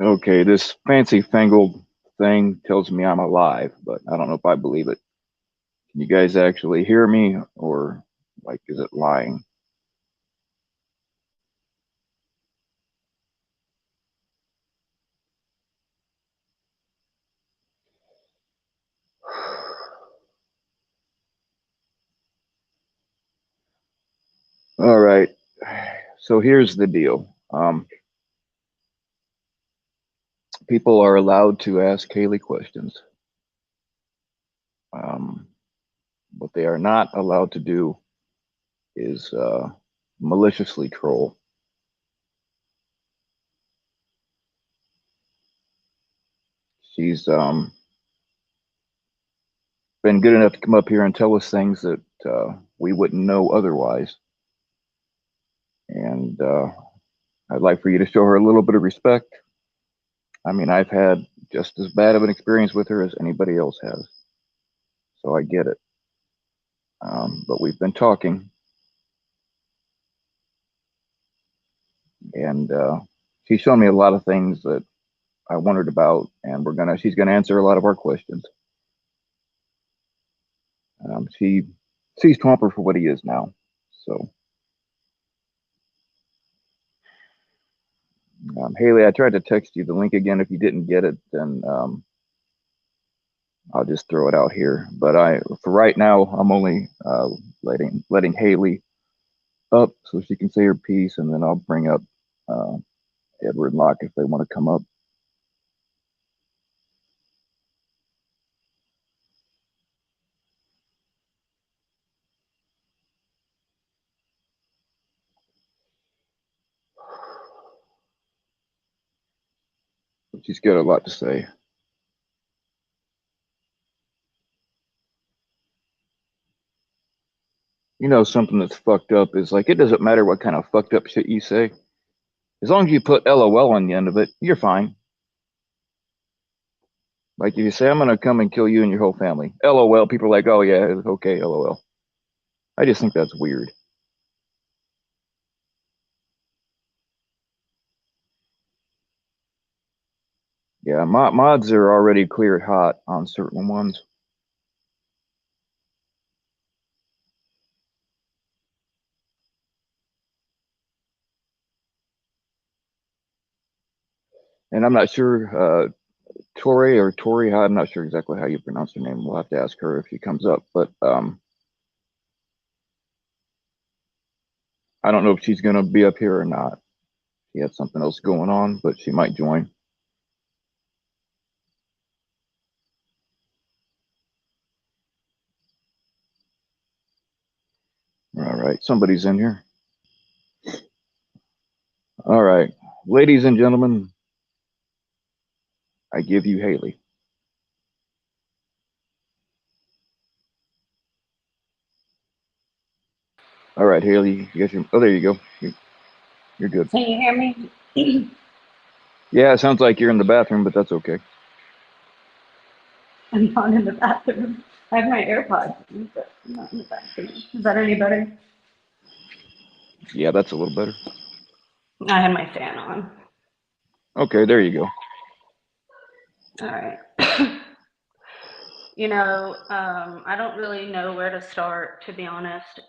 Okay, this fancy fangled thing tells me I'm alive, but I don't know if I believe it. Can you guys actually hear me, or like, is it lying? All right. So here's the deal. People are allowed to ask Haley questions. Um, what they are not allowed to do is maliciously troll. She's been good enough to come up here and tell us things that we wouldn't know otherwise. And I'd like for you to show her a little bit of respect. I mean, I've had just as bad of an experience with her as anybody else has. So I get it. But we've been talking, and she's shown me a lot of things that I wondered about, and she's gonna answer a lot of our questions. She sees Twomper for what he is now. So, Haley, I tried to text you the link again. If you didn't get it, then I'll just throw it out here. But for right now, I'm only letting Haley up so she can say her piece, and then I'll bring up uh, Edward and Locke if they want to come up. She's got a lot to say. You know, something that's fucked up is like, it doesn't matter what kind of fucked up shit you say. As long as you put LOL on the end of it, you're fine. Like if you say, I'm going to come and kill you and your whole family, LOL, people are like, oh yeah, it's okay, LOL. I just think that's weird. Yeah, mods are already cleared hot on certain ones. And I'm not sure, Tori, I'm not sure exactly how you pronounce her name. We'll have to ask her if she comes up. But I don't know if she's going to be up here or not. She had something else going on, but she might join. All right, somebody's in here. All right, ladies and gentlemen, I give you Haley. All right, Haley, you got your. Oh, there you go. You're good. Can you hear me? Yeah, it sounds like you're in the bathroom, but that's okay. I'm not in the bathroom. I have my AirPods, but I'm not in the bathroom. Is that any better? Yeah, that's a little better. I had my fan on. Okay, there you go. All right. I don't really know where to start, to be honest.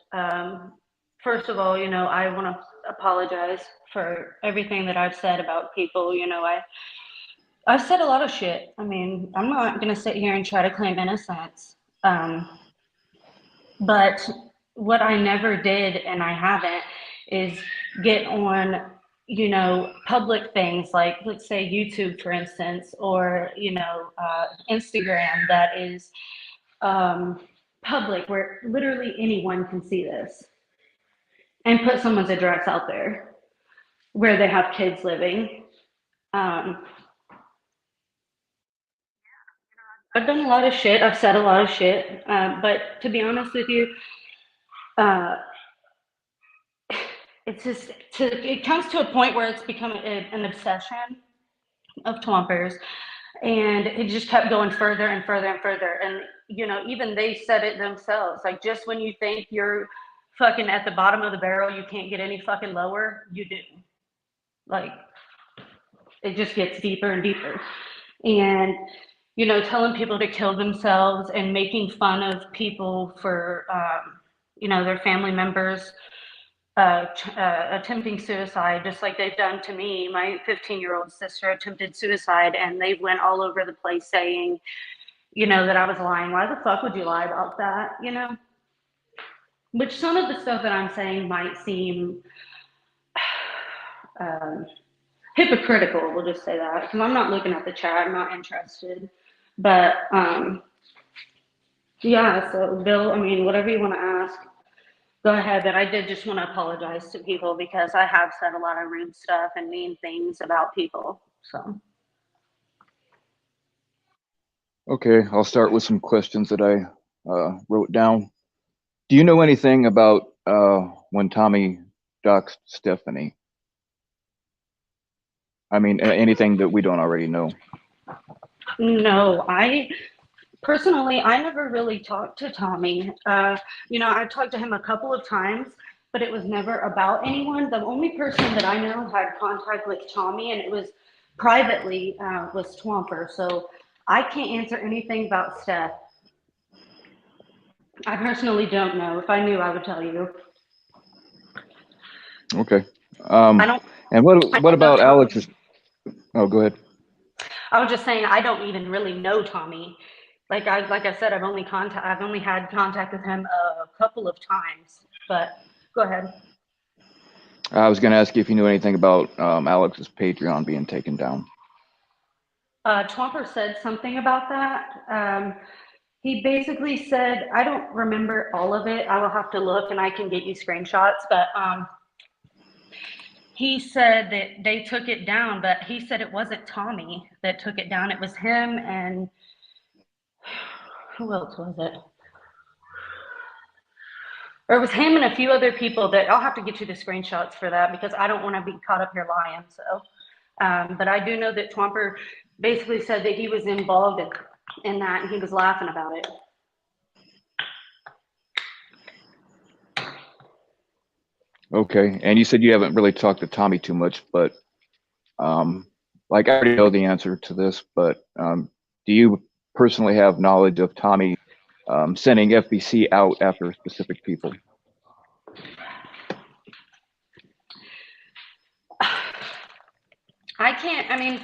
First of all, I want to apologize for everything that I've said about people. I've said a lot of shit. I mean, I'm not going to sit here and try to claim innocence. Um, But what I never did, and I haven't, is get on, public things like, let's say, YouTube, for instance, or, Instagram that is um, public, where literally anyone can see this, and put someone's address out there where they have kids living. Um, I've done a lot of shit. I've said a lot of shit. But to be honest with you, uh, it comes to a point where it's become an obsession of Twompers, and it just kept going further and further and further. And even they said it themselves. Like, just when you think you're fucking at the bottom of the barrel, you can't get any fucking lower, you do. Like, it just gets deeper and deeper. And, you know, telling people to kill themselves and making fun of people for, you know, their family members attempting suicide, just like they've done to me. My 15-year-old sister attempted suicide, and they went all over the place saying, you know, that I was lying. Why the fuck would you lie about that? You know, which some of the stuff that I'm saying might seem um, hypocritical. We'll just say that because I'm not looking at the chat. I'm not interested. But yeah. So Bill, I mean, whatever you want to ask, go ahead. But I did just want to apologize to people because I have said a lot of rude stuff and mean things about people. So. Okay, I'll start with some questions that I wrote down. Do you know anything about when Tommy doxed Stephanie? I mean, anything that we don't already know? No, personally, I never really talked to Tommy. You know, I talked to him a couple of times, but it was never about anyone. The only person that I know had contact with Tommy, and it was privately, was Twomper. So I can't answer anything about Steph. I personally don't know. If I knew, I would tell you. Okay. I don't. And what about Alex's? Oh, go ahead. I was just saying I don't even really know Tommy. Like I said, I've only had contact with him a couple of times. But go ahead. I was going to ask you if you knew anything about Alex's Patreon being taken down. Twomper said something about that. He basically said, I don't remember all of it. I will have to look and I can get you screenshots. But he said that they took it down, but he said it wasn't Tommy that took it down. It was him and who else was it? Or it was him and a few other people that I'll have to get you the screenshots for that because I don't want to be caught up here lying. So, but I do know that Twomper basically said that he was involved in that and he was laughing about it. Okay, and you said you haven't really talked to Tommy too much, but like I already know the answer to this, but do you personally have knowledge of Tommy sending FBC out after specific people? I can't, I mean,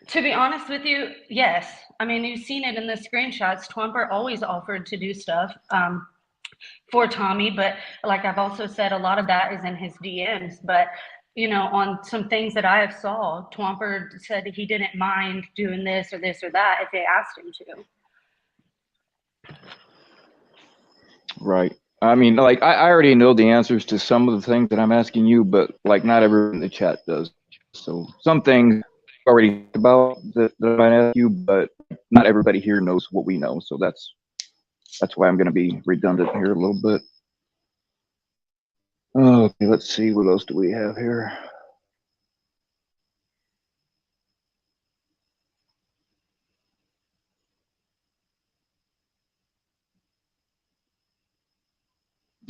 to be honest with you, yes. I mean, you've seen it in the screenshots. Twomper always offered to do stuff for Tommy, but like I've also said, a lot of that is in his DMs. But you know, on some things that I have saw, Twomper said that he didn't mind doing this or that if they asked him to. Right. I mean, like I already know the answers to some of the things that I'm asking you, but like not everyone in the chat does. So some things already about that I might ask you, but not everybody here knows what we know. So that's why I'm going to be redundant here a little bit. Okay, let's see, what else do we have here?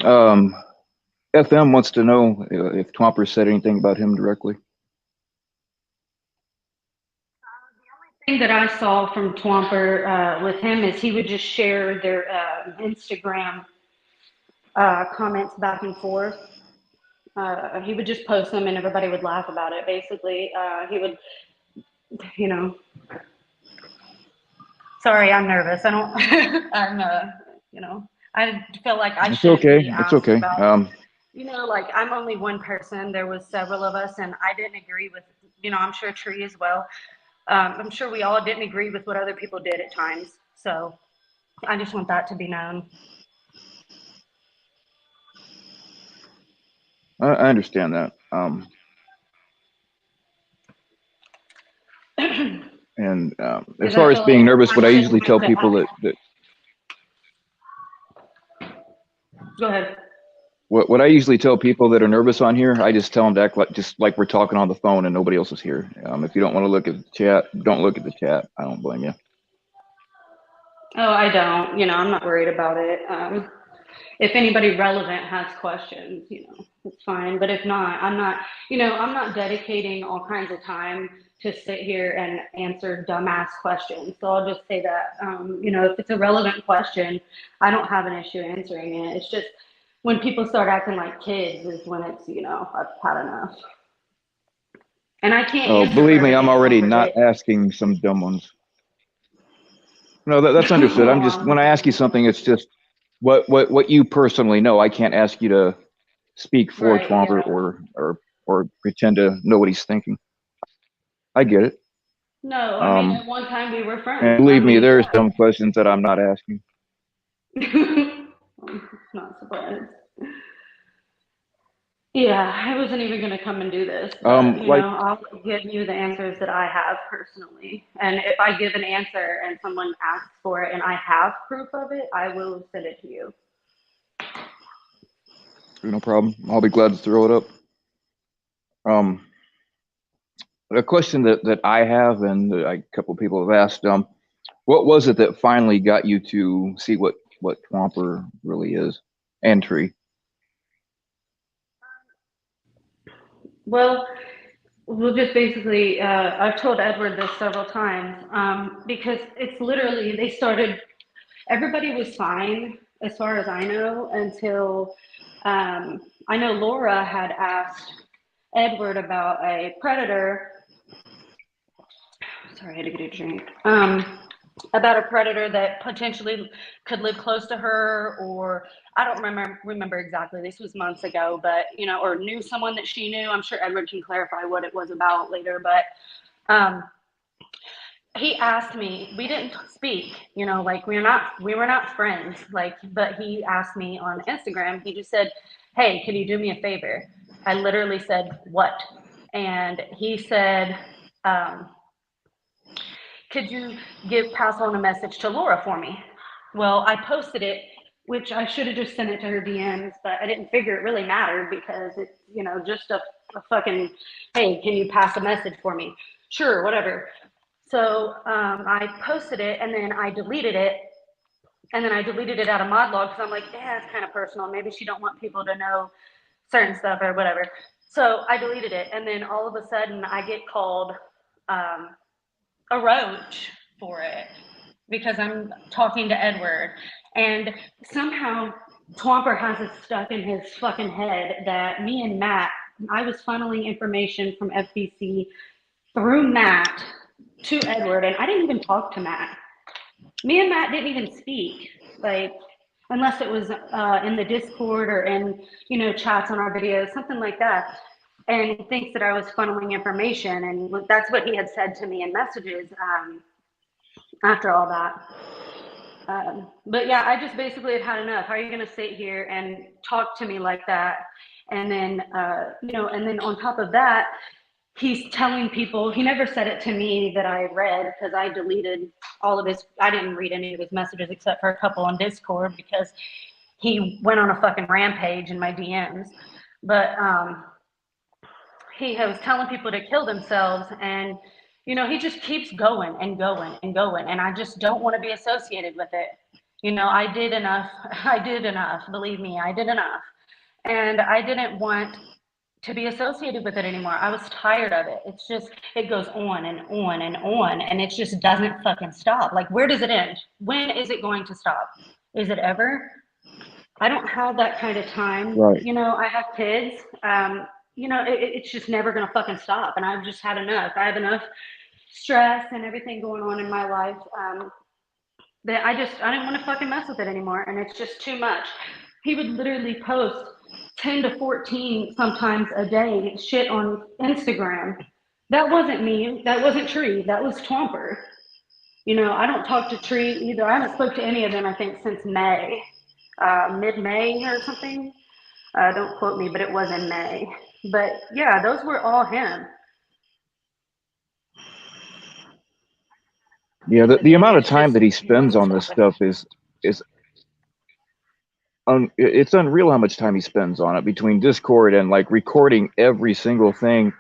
FM wants to know if Twomper said anything about him directly. The only thing that I saw from Twomper with him is he would just share their Instagram comments back and forth. He would just post them and everybody would laugh about it. Basically, he would, you know. Sorry, I'm nervous. I don't. I'm, you know. I feel like I shouldn't be asked about. You know, like I'm only one person. There was several of us, and I didn't agree with. You know, I'm sure Tree as well. I'm sure we all didn't agree with what other people did at times. So I just want that to be known. I understand that. And as far as being nervous, what I usually tell people that go ahead. What I usually tell people that are nervous on here, I just tell them to act just like we're talking on the phone and nobody else is here. If you don't want to look at the chat, don't look at the chat. I don't blame you. Oh, I don't. You know, I'm not worried about it. if anybody relevant has questions, it's fine. But if not, I'm not dedicating all kinds of time to sit here and answer dumbass questions. So I'll just say that, if it's a relevant question, I don't have an issue answering it. It's just when people start acting like kids is when it's, I've had enough. And I can't Oh, answer for believe me, I'm everything already Twomper not did. asking some dumb ones. No, that's understood. I'm just, when I ask you something, it's just what you personally know. I can't ask you to speak for Right, Twomper yeah. or pretend to know what he's thinking. I get it. No, I mean, Um, at one time we were and friends. I believe me, mean, there's yeah. some questions that I'm not asking. I'm not surprised. Yeah, I wasn't even going to come and do this, but Like, I'll give you the answers that I have personally. And if I give an answer and someone asks for it and I have proof of it, I will send it to you. no problem. I'll be glad to throw it up. Um, a question that I have and that a couple of people have asked, what was it that finally got you to see what Twomper really is and Tree? Well, we'll just basically, I've told Edward this several times because it's literally, everybody was fine as far as I know until I know Laura had asked Edward about a predator. Sorry, I had to get a drink. About a predator that potentially could live close to her, or I don't remember exactly. This was months ago, but or knew someone that she knew. I'm sure Edward can clarify what it was about later, but um, he asked me. We didn't speak, like we were not friends, like. But he asked me on Instagram. He just said, "Hey, can you do me a favor?" I literally said, "What?" And he said, um, could you pass on a message to Laura for me? Well, I posted it, which I should have just sent it to her DMs, but I didn't figure it really mattered because it's, just a fucking, hey, can you pass a message for me? Sure, whatever. So I posted it and then I deleted it. And then I deleted it out of mod log because I'm like, yeah, it's kind of personal. Maybe she don't want people to know certain stuff or whatever. So I deleted it. And then all of a sudden I get called um, a roach for it because I'm talking to Edward. And somehow Twomper has it stuck in his fucking head that me and Matt, I was funneling information from FBC through Matt to Edward, and I didn't even talk to Matt. Me and Matt didn't even speak, like, unless it was in the Discord or in, chats on our videos, something like that. And he thinks that I was funneling information, and that's what he had said to me in messages after all that. But yeah, I just basically had enough. How are you going to sit here and talk to me like that? And then, and then on top of that, he's telling people, he never said it to me that I read because I deleted all of his, I didn't read any of his messages except for a couple on Discord because he went on a fucking rampage in my DMs. But he was telling people to kill themselves, and he just keeps going and going and going, and I just don't want to be associated with it. I did enough. I did enough. Believe me, I did enough. And I didn't want to be associated with it anymore. I was tired of it. It's just, it goes on and on and on, and it just doesn't fucking stop. Like, where does it end? When is it going to stop? Is it ever? I don't have that kind of time. Right. I have kids. It's just never going to fucking stop. And I've just had enough. I have enough stress and everything going on in my life that I didn't want to fucking mess with it anymore. And it's just too much. He would literally post 10 to 14 sometimes a day shit on Instagram. That wasn't me. That wasn't Tree. That was Twomper. I don't talk to Tree either. I haven't spoke to any of them, I think, since May, mid-May or something. Don't quote me, but it was in May. But yeah, those were all him. Yeah, But the man, amount of it's time just, that he he spends wasn't on this stopping. stuff is it's unreal how much time he spends on it between Discord and like recording every single thing,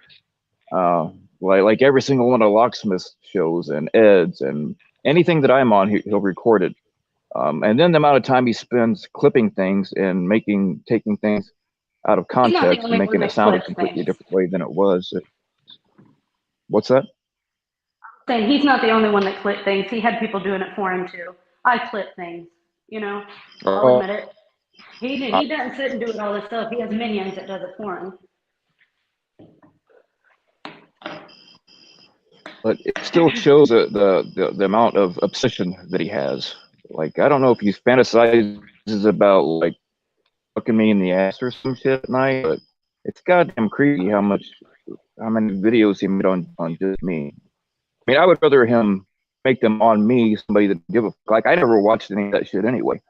uh, like every single one of Locksmith's shows and Ed's and anything that I'm on, he'll record it. And then the amount of time he spends clipping things and taking things out of He's not the context and only one making it that sound a clips completely things. different way than it was. What's that? Saying he's not the only one that clipped things. He had people doing it for him too. I clip things, you know. I'll Oh, admit it. He doesn't sit and do it all this stuff. He has minions that does it for him. but it still shows the amount of obsession that he has. Like, I don't know if he fantasizes about like fucking me in the ass or some shit at night, but it's goddamn creepy how many videos he made on just me. I mean, I would rather him make them on me, somebody that give a fuck. Like, I never watched any of that shit anyway.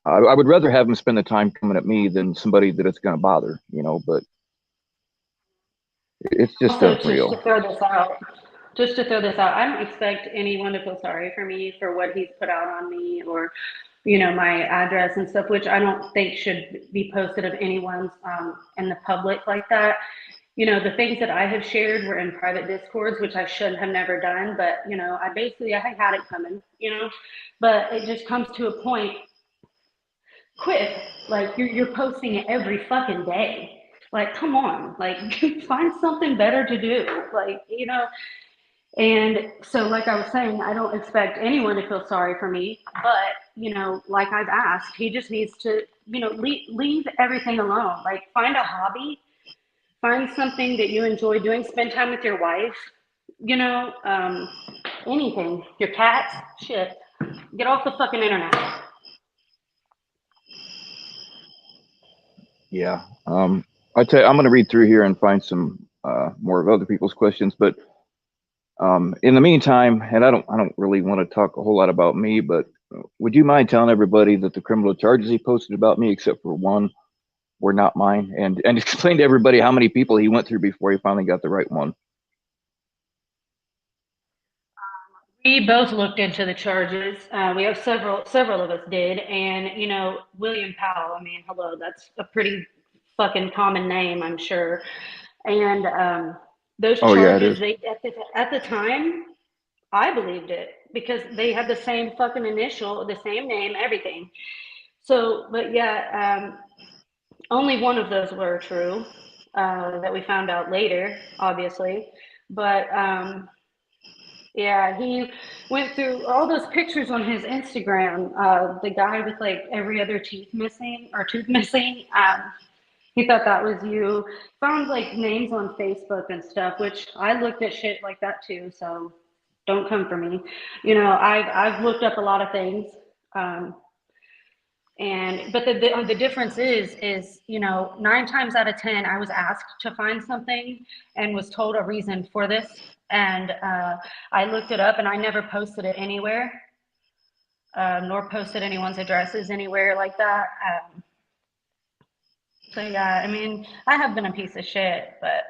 I would rather have him spend the time coming at me than somebody that it's going to bother, But it's just Also, just to unreal. throw this out, I don't expect anyone to feel sorry for me for what he's put out on me or, my address and stuff, which I don't think should be posted of anyone's in the public like that. The things that I have shared were in private discords, which I should have never done. But, I had it coming, but it just comes to a point. Quit. Like you're posting it every fucking day. Like, come on, like find something better to do. And so, like I was saying, I don't expect anyone to feel sorry for me, but like I've asked, he just needs to, leave everything alone. Like, find a hobby, find something that you enjoy doing, spend time with your wife, you know, um, anything. Your cats, shit. Get off the fucking internet. Yeah. I tell you, I'm going to read through here and find some more of other people's questions, but in the meantime, and I don't really want to talk a whole lot about me, but would you mind telling everybody that the criminal charges he posted about me, except for one, were not mine, and explain to everybody how many people he went through before he finally got the right one? We both looked into the charges. We have several of us did, and William Powell. I mean, hello, that's a pretty fucking common name, I'm sure. And those Oh yeah, it charges, is. they at the time, I believed it because they had the same fucking initial, the same name, everything. So, but yeah, only one of those were true that we found out later, obviously. But yeah, he went through all those pictures on his Instagram. The guy with like every other teeth missing or tooth missing. He thought that was you. Found like names on Facebook and stuff, which I looked at shit like that too. So don't come for me. I've looked up a lot of things. Um, and but the difference is 9 times out of 10 I was asked to find something and was told a reason for this, and I looked it up and I never posted it anywhere, nor posted anyone's addresses anywhere like that. So yeah, I mean, I have been a piece of shit, but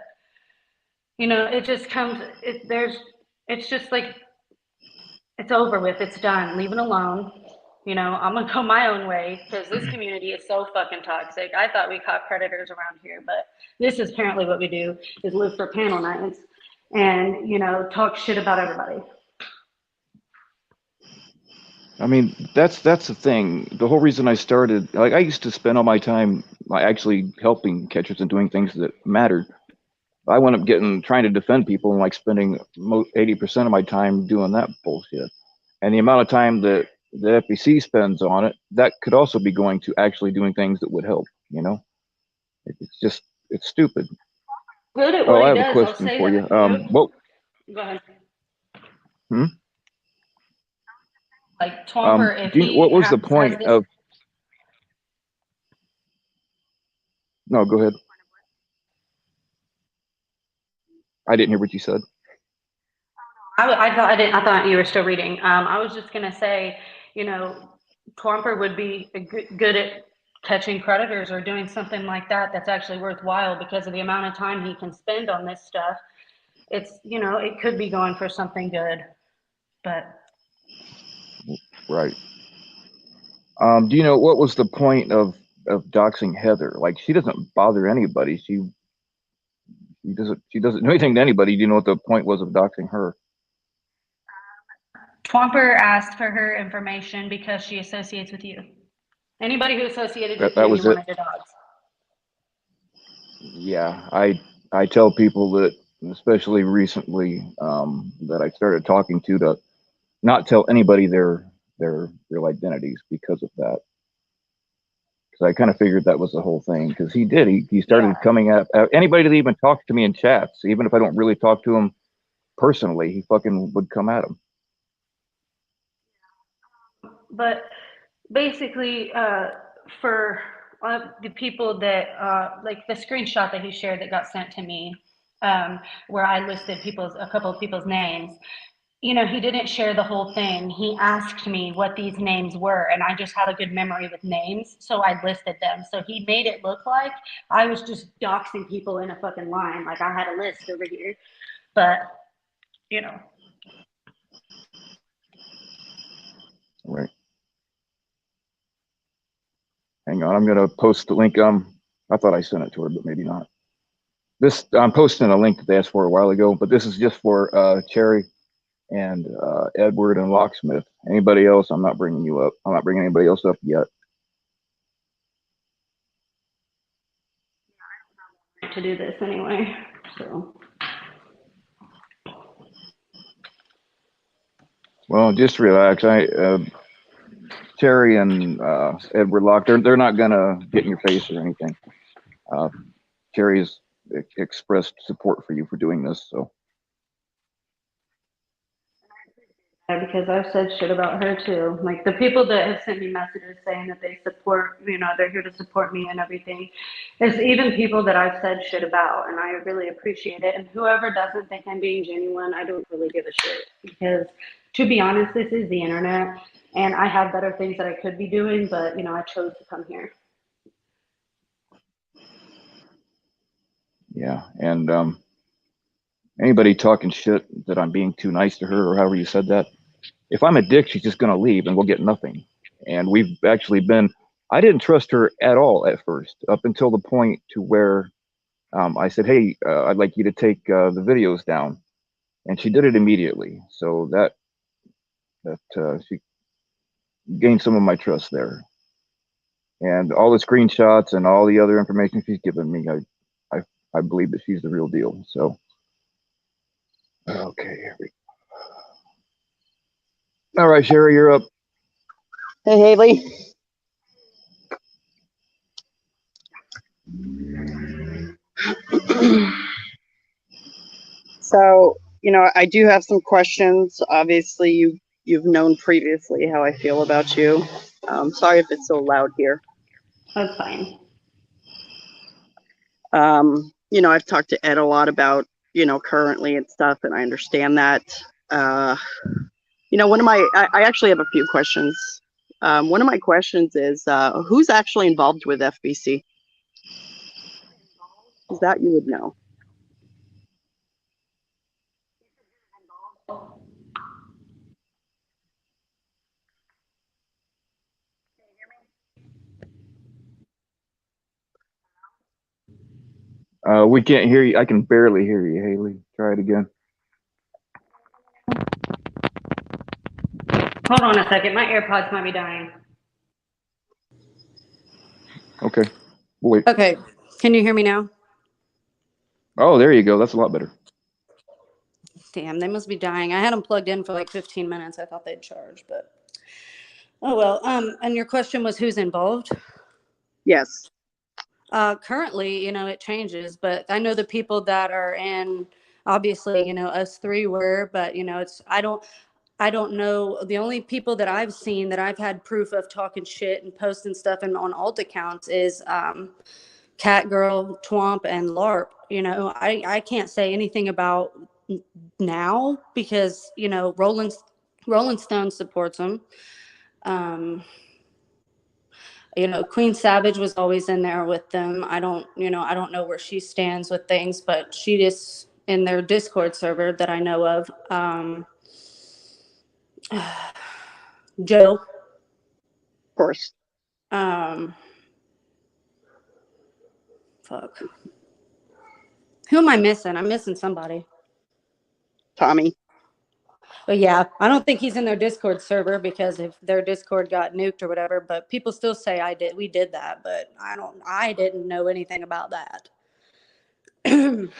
it just comes. It's just like it's over with. It's done. Leave it alone. I'm gonna go my own way because this community is so fucking toxic. I thought we caught predators around here, but this is apparently what we do: is live for panel nights and talk shit about everybody. I mean, that's the thing. The whole reason I started, like, I used to spend all my time like, actually helping catchers and doing things that mattered. I wound up trying to defend people and like spending 80% of my time doing that bullshit. And the amount of time that the FBC spends on it, that could also be going to actually doing things that would help. It's just, it's stupid. Good at Oh, what I he have a does. I'll question say for that. you. Yep. What? Go ahead. Hmm? Like Twomper, if he What was the has point this. of? No, go ahead. I didn't hear what you said. I thought you were still reading. I was just gonna say, you know, Twomper would be good at catching predators or doing something like that. That's actually worthwhile because of the amount of time he can spend on this stuff. It could be going for something good, but Right. Do you know what was the point of doxing Heather? Like, she doesn't bother anybody. She doesn't do anything to anybody. Do you know what the point was of doxing her? Twomper asked for her information because she associates with you. Anybody who associated with That you, was you it. wanted your dogs. Yeah, I tell people that, especially recently, that I started talking to not tell anybody their real identities because of that. Because I kind of figured that was the whole thing. Because he did, he Yeah. started coming at anybody that even talked to me in chats, even if I don't really talk to him personally, he fucking would come at him. But basically, for the people that, like the screenshot that he shared that got sent to me, where I listed a couple of people's names, you know, he didn't share the whole thing. He asked me what these names were, and I just had a good memory with names, so I listed them. So he made it look like I was just doxing people in a fucking line, like I had a list over here. But, you know. Right. Hang on, I'm gonna post the link. I thought I sent it to her, but maybe not. This I'm posting a link that they asked for a while ago, but this is just for Cherry and Edward and Locksmith. Anybody else? I'm not bringing you up. I'm not bringing anybody else up yet. To do this anyway, so. Well, just relax. Cherry and Edward Locke, they're not gonna get in your face or anything. Cherry's expressed support for you for doing this, so. Yeah, because I've said shit about her too. Like the people that have sent me messages saying that they support, you know, they're here to support me and everything. There's even people that I've said shit about, and I really appreciate it. And whoever doesn't think I'm being genuine, I don't really give a shit. Because to be honest, this is the internet, and I have better things that I could be doing, but you know, I chose to come here. Yeah, and anybody talking shit that I'm being too nice to her or however you said that, if I'm a dick, she's just gonna leave and we'll get nothing. And we've actually been. I didn't trust her at all at first, up until the point to where I said, "Hey, I'd like you to take the videos down," and she did it immediately. So that she gained some of my trust there. And all the screenshots and all the other information she's given me, I believe that she's the real deal. So, okay, here we go. All right, Sherry, you're up. Hey, Haley. So, I do have some questions. Obviously, you've known previously how I feel about you. Sorry if it's so loud here. That's fine. I've talked to Ed a lot about, currently and stuff, and I understand that. I actually have a few questions. One of my questions is, who's actually involved with FBC? Is that you would know? We can't hear you. I can barely hear you, Haley. Try it again. Hold on a second. My AirPods might be dying. Okay. Wait. Okay. Can you hear me now? Oh, there you go. That's a lot better. Damn, they must be dying. I had them plugged in for like 15 minutes. I thought they'd charge, but oh well. And your question was who's involved? Yes. Currently, it changes, but I know the people that are in. Obviously, us three were, but I don't know. The only people that I've seen that I've had proof of talking shit and posting stuff and on alt accounts is Catgirl, Twomp, and LARP. I can't say anything about now because Rolling Stone supports them. Queen Savage was always in there with them. I don't know where she stands with things, but she is in their Discord server that I know of. Joe. Of course. Fuck. Who am I missing? I'm missing somebody. Tommy. But yeah, I don't think he's in their Discord server because if their Discord got nuked or whatever, but people still say we did that, but I didn't know anything about that. Okay.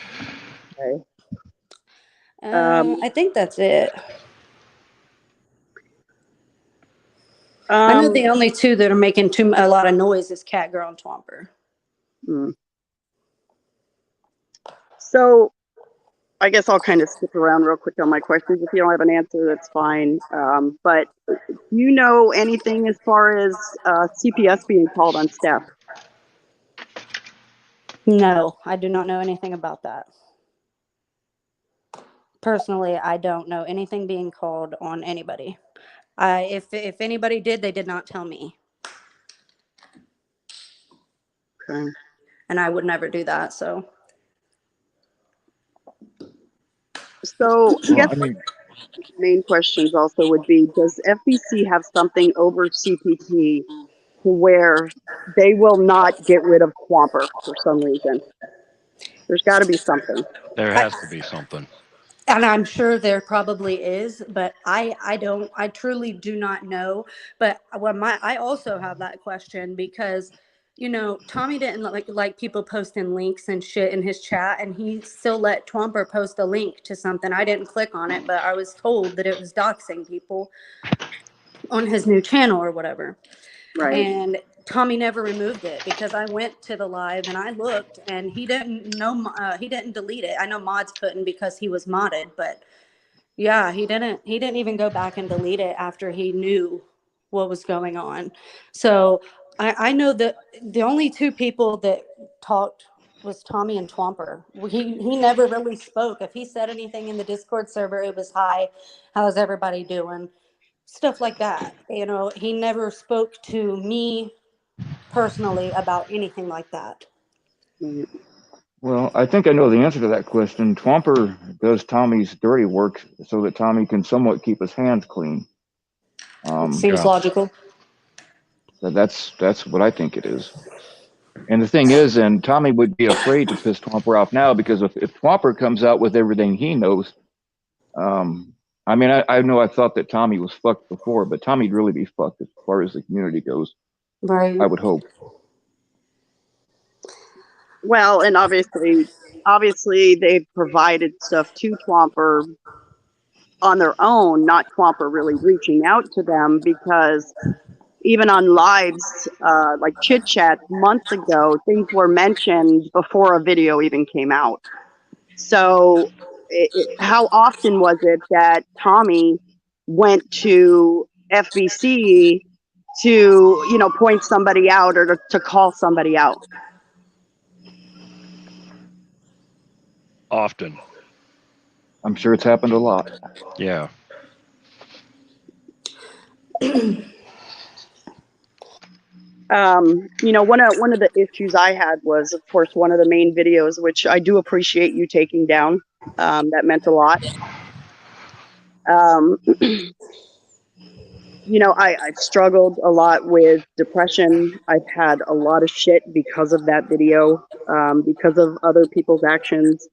I think that's it. I know the only two that are making a lot of noise is Catgirl and Twomper. So I guess I'll kind of skip around real quick on my questions. If you don't have an answer, that's fine. But do you know anything as far as CPS being called on staff? No, I do not know anything about that. Personally, I don't know anything being called on anybody. If anybody did, they did not tell me. Okay. And I would never do that, so. So I guess main questions also would be, does FBC have something over CPT to where they will not get rid of Twomper for some reason? There's got to be something. There has to be something. And I'm sure there probably is, but I truly do not know. But I also have that question because, Tommy didn't like people posting links and shit in his chat, and he still let Twomper post a link to something. I didn't click on it, but I was told that it was doxing people on his new channel or whatever. Right. And Tommy never removed it because I went to the live and I looked and he didn't delete it. I know mods couldn't because he was modded, but yeah, he didn't even go back and delete it after he knew what was going on. So I know that the only two people that talked was Tommy and Twomper. He never really spoke. If he said anything in the Discord server, it was, "Hi, how's everybody doing?" Stuff like that. He never spoke to me personally about anything like that. Well, I think I know the answer to that question. Twomper does Tommy's dirty work so that Tommy can somewhat keep his hands clean. Seems logical. That's what I think it is. And the thing is, and Tommy would be afraid to piss Twomper off now because if Twomper comes out with everything he knows, I mean, I know I thought that Tommy was fucked before, but Tommy'd really be fucked as far as the community goes. Right. I would hope. Well, and obviously they've provided stuff to Twomper on their own, not Twomper really reaching out to them, because even on lives, like Chit Chat months ago, things were mentioned before a video even came out. So how often was it that Tommy went to FBC to, point somebody out or to call somebody out? Often. I'm sure it's happened a lot. Yeah. One of the issues I had was, of course, one of the main videos, which I do appreciate you taking down. That meant a lot. I've struggled a lot with depression. I've had a lot of shit because of that video, because of other people's actions.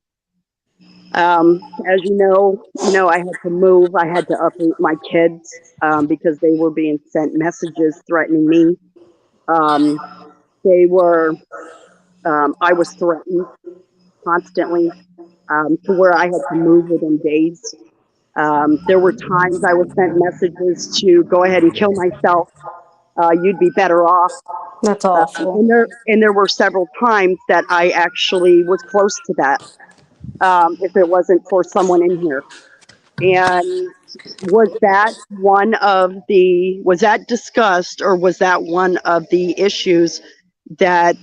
As you know, I had to move. I had to uproot my kids because they were being sent messages threatening me. I was threatened constantly to where I had to move within days. There were times I was sent messages to go ahead and kill myself. You'd be better off. That's awful. And there were several times that I actually was close to that, if it wasn't for someone in here. And was that discussed, or was that one of the issues that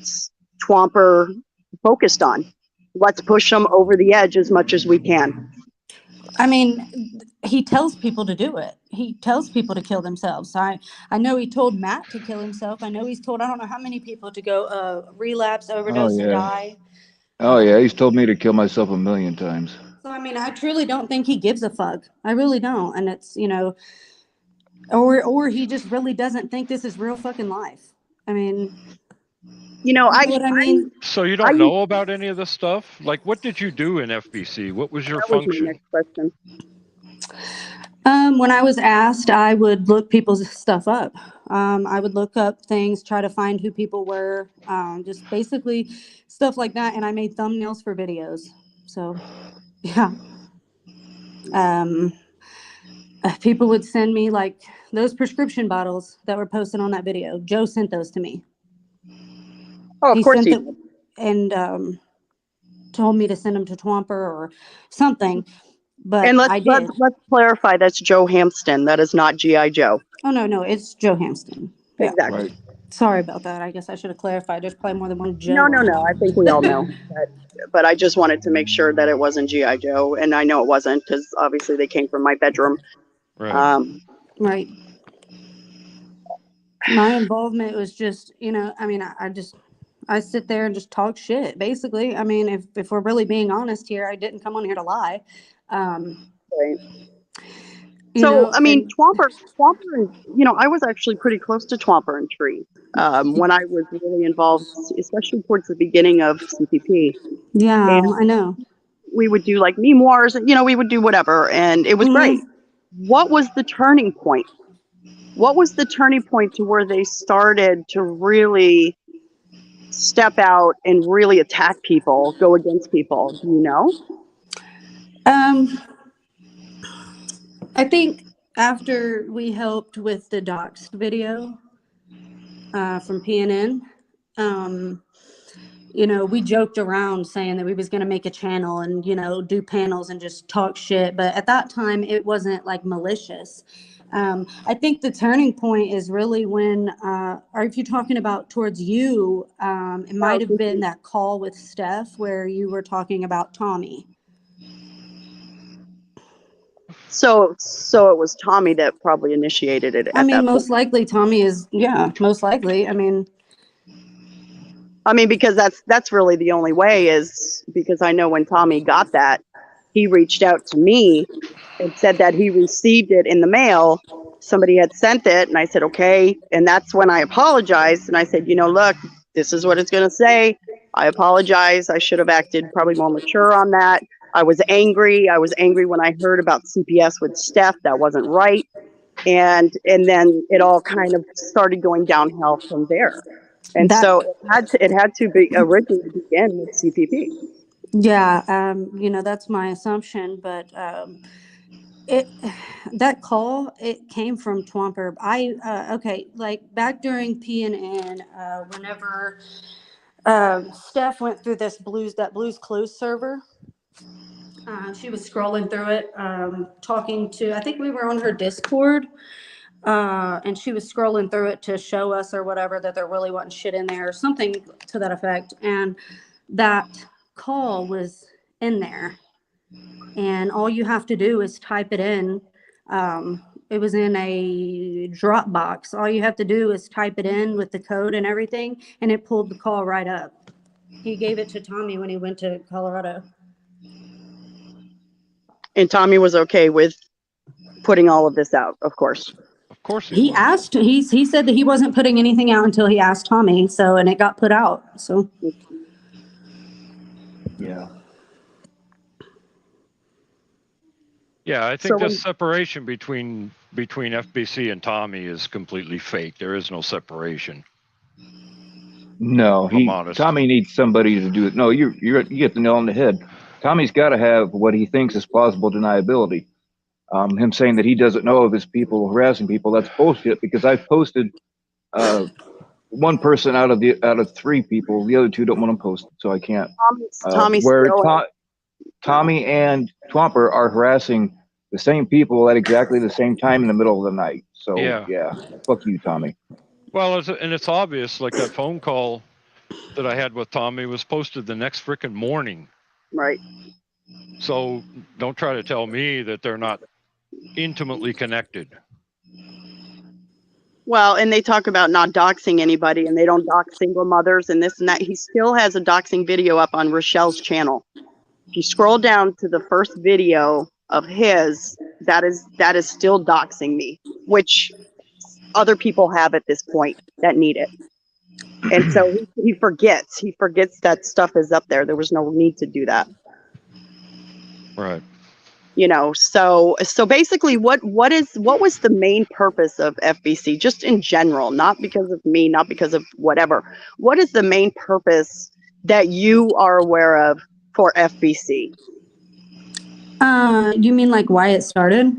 Twomper focused on? Let's push them over the edge as much as we can. I mean, he tells people to do it. He tells people to kill themselves. I know he told Matt to kill himself. I know he's told I don't know how many people to go relapse, overdose, and die. Oh yeah, he's told me to kill myself 1,000,000 times. So I mean, I truly don't think he gives a fuck. I really don't, and it's or he just really doesn't think this is real fucking life. I mean, you know what I mean. So you don't know about any of this stuff? Like, what did you do in FBC? What was your function? Was my next question. When I was asked, I would look people's stuff up. I would look up things, try to find who people were, just basically stuff like that. And I made thumbnails for videos. So, yeah. People would send me like those prescription bottles that were posted on that video. Joe sent those to me. Oh, of He course sent he them and told me to send them to Twomper or something. But And I did. let's clarify, that's Joe Hampston. That is not G.I. Joe. Oh, no, it's Joe Hampston. Yeah. Exactly. Right. Sorry about that. I guess I should have clarified. There's probably more than one Joe. No. I think we all know that. But I just wanted to make sure that it wasn't G.I. Joe. And I know it wasn't, because obviously they came from my bedroom. Right. Right. My involvement was just, I mean, I sit there and just talk shit, basically. I mean, if we're really being honest here, I didn't come on here to lie. Right. You So, know, I mean, and Twomper, and, I was actually pretty close to Twomper and Tree when I was really involved, especially towards the beginning of CPP. yeah, And I know. we would do like memoirs, and, we would do whatever, and it was great. What was the turning point? What was the turning point to where they started to really step out and really attack people, go against people? Do you know? I think after we helped with the doxed video from PNN, we joked around saying that we was going to make a channel and, do panels and just talk shit. But at that time, it wasn't like malicious. I think the turning point is really when, or if you're talking about towards you, it might have been that call with Steph where you were talking about Tommy. So it was Tommy that probably initiated it. I mean, most likely Tommy is, most likely. I mean, because that's really the only way, is because I know when Tommy got that, he reached out to me and said that he received it in the mail. Somebody had sent it, and I said, okay. And that's when I apologized, and I said, look, this is what it's going to say. I apologize. I should have acted probably more mature on that. I was angry. I was angry when I heard about CPS with Steph. That wasn't right. And then it all kind of started going downhill from there. And so it had to be originally begin with CPP. Yeah, that's my assumption, but that call, it came from Twomper. Okay, like back during PNN, whenever Steph went through that Blues Clues server, she was scrolling through it, talking to, I think we were on her Discord, and she was scrolling through it to show us or whatever that there really wasn't shit in there or something to that effect. And that call was in there. And all you have to do is type it in. It was in a Dropbox. All you have to do is type it in with the code and everything, and it pulled the call right up. He gave it to Tommy when he went to Colorado. And Tommy was okay with putting all of this out, of course. Of course He asked. He said that he wasn't putting anything out until he asked Tommy. So, and it got put out. So, Yeah. Yeah, I think the separation between FBC and Tommy is completely fake. There is no separation. No, Tommy needs somebody to do it. No, you get the nail on the head. Tommy's got to have what he thinks is plausible deniability. Him saying that he doesn't know of his people harassing people, that's bullshit, because I've posted one person out of three people. The other two don't want them posted, so I can't. Tommy and Twomper are harassing the same people at exactly the same time in the middle of the night. So yeah, fuck you, Tommy. Well, it's obvious, like that phone call that I had with Tommy was posted the next frickin' morning. Right. So don't try to tell me that they're not intimately connected. Well, and they talk about not doxing anybody, and they don't dox single mothers and this and that. He still has a doxing video up on Rochelle's channel. If you scroll down to the first video of his, that is still doxing me, which other people have at this point that need it. And so he forgets that stuff is up there. There was no need to do that. Right. You know, so basically what was the main purpose of FBC, just in general, not because of me, not because of whatever. What is the main purpose that you are aware of for FBC? You mean like why it started?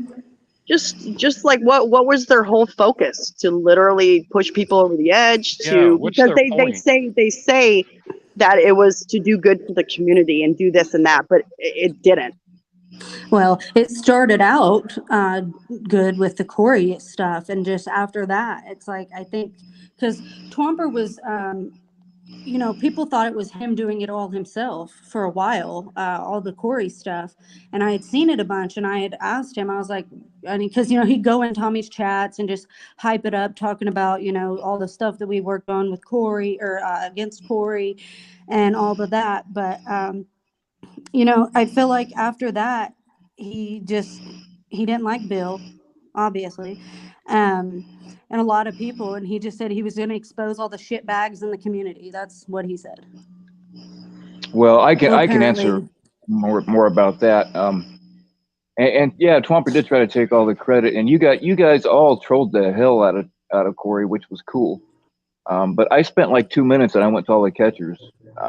Just like what was their whole focus? To literally push people over the edge, Yeah, to what's because their point? they say that it was to do good for the community and do this and that, but it didn't. Well, it started out good with the Corey stuff, and just after that, it's like, I think, because Twomper was, you know, people thought it was him doing it all himself for a while, all the Corey stuff, and I had seen it a bunch, and I had asked him, I was like, I mean, because, you know, he'd go in Tommy's chats and just hype it up, talking about, you know, all the stuff that we worked on with Corey, or against Corey, and all of that, but you know, I feel like after that, he didn't like Bill, obviously, and a lot of people, and he just said he was going to expose all the shit bags in the community. That's what he said. Well, I can apparently answer more about that. And yeah, Twomper did try to take all the credit, and you guys all trolled the hell out of Corey, which was cool. But I spent like 2 minutes, and I went to all the catchers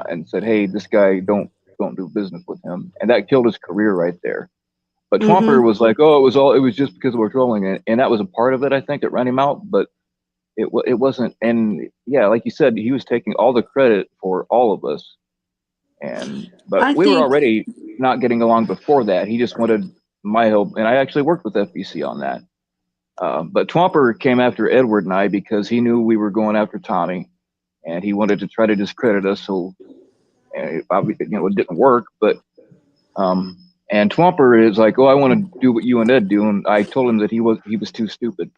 and said, "Hey, this guy, don't do business with him," and that killed his career right there. But Twomper was like, "Oh, it was just because we're trolling," and that was a part of it, I think, that ran him out. But it wasn't. And yeah, like you said, he was taking all the credit for all of us. But we were already not getting along before that. He just wanted my help, and I actually worked with FBC on that. But Twomper came after Edward and I because he knew we were going after Tommy, and he wanted to try to discredit us. So, obviously, you know, it didn't work. But and Twomper is like, "Oh, I want to do what you and Ed do," and I told him that he was too stupid,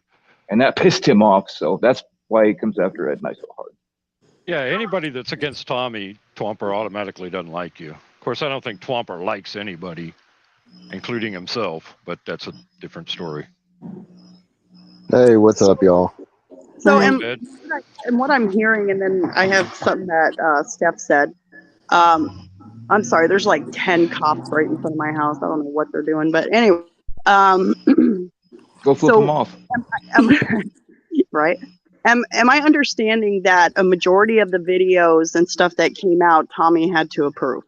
and that pissed him off. So that's why he comes after Ed and I so hard. Yeah, anybody that's against Tommy, Twomper automatically doesn't like you. Of course, I don't think Twomper likes anybody, including himself, but that's a different story. Hey, what's up, y'all? So, and what I'm hearing, and then I have something that Steph said. I'm sorry, there's like 10 cops right in front of my house. I don't know what they're doing, but anyway. Go flip them off. Right. Am I understanding that a majority of the videos and stuff that came out, Tommy had to approve?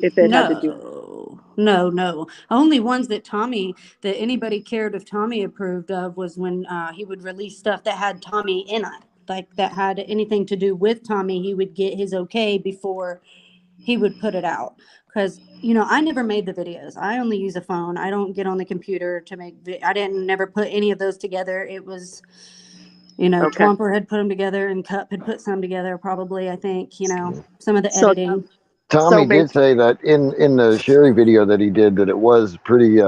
If it had to do. No. Only ones that anybody cared if Tommy approved of was when he would release stuff that had Tommy in it, like that had anything to do with Tommy. He would get his okay before he would put it out. Because, you know, I never made the videos. I only use a phone. I don't get on the computer to make. I didn't never put any of those together. It was, you know, okay. Twomper had put them together, and Cup had put some together. Probably, I think, you know, some of the editing. Tommy did say that in the Sherry video that he did, that it was pretty.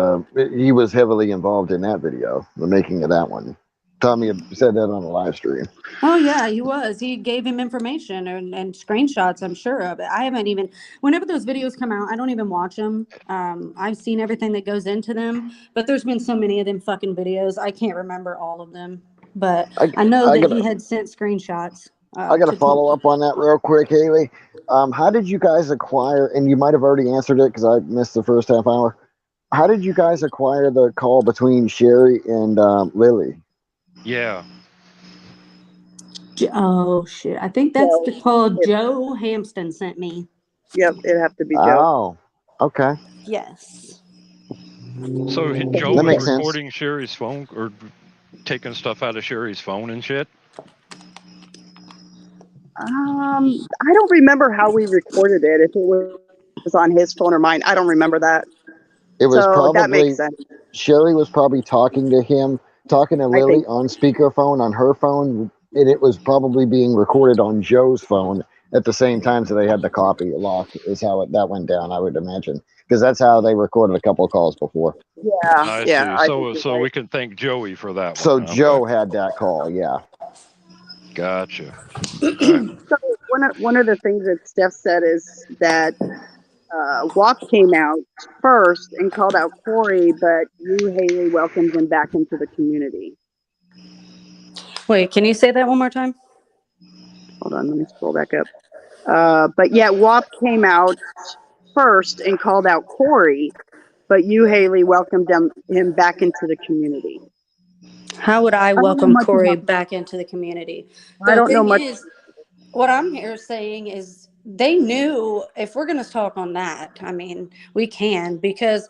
He was heavily involved in that video, the making of that one. Tommy had said that on a live stream. Oh yeah, he was. He gave him information and screenshots, I'm sure of it. I haven't even, whenever those videos come out, I don't even watch them. I've seen everything that goes into them, but there's been so many of them fucking videos, I can't remember all of them. But I know that he had sent screenshots. I got to follow up on that real quick, Haley. How did you guys acquire, and you might have already answered it because I missed the first half hour. How did you guys acquire the call between Sherry and Lily? Yeah. Oh shit! I think that's the call Joe Hampton sent me. Yep, it'd have to be Joe. Oh, okay. Yes. So Joe was recording Sherry's phone or taking stuff out of Sherry's phone and shit? I don't remember how we recorded it. If it was on his phone or mine, I don't remember that. It was probably, that makes sense. Sherry was probably talking to Lily on speakerphone on her phone, and it was probably being recorded on Joe's phone at the same time, so they had the copy locked. Is how that went down, I would imagine, because that's how they recorded a couple of calls before. Yeah, I see. So we can thank Joey for that. So Joe had that call, yeah. Gotcha. So one of the things that Steph said is that WAP came out first and called out Corey, but you, Haley, welcomed him back into the community. Wait, can you say that one more time? Hold on, let me scroll back up. But yeah, WAP came out first and called out Corey, but you, Haley, welcomed him back into the community. How would I I don't know welcome much Corey about back into the community? I The don't know thing much. is, what I'm here saying is they knew, if we're going to talk on that, I mean, we can, because,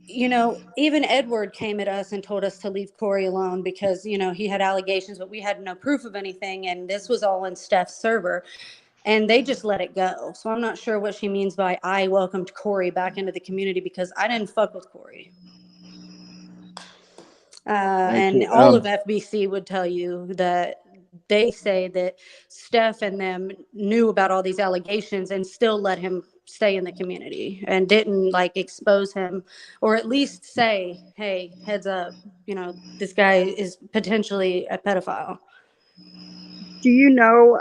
you know, even Edward came at us and told us to leave Corey alone because, you know, he had allegations, but we had no proof of anything. And this was all in Steph's server. And they just let it go. So I'm not sure what she means by I welcomed Corey back into the community, because I didn't fuck with Corey. And all of FBC would tell you that they say that Steph and them knew about all these allegations and still let him stay in the community and didn't like expose him, or at least say, hey, heads up, you know, this guy is potentially a pedophile. Do you know,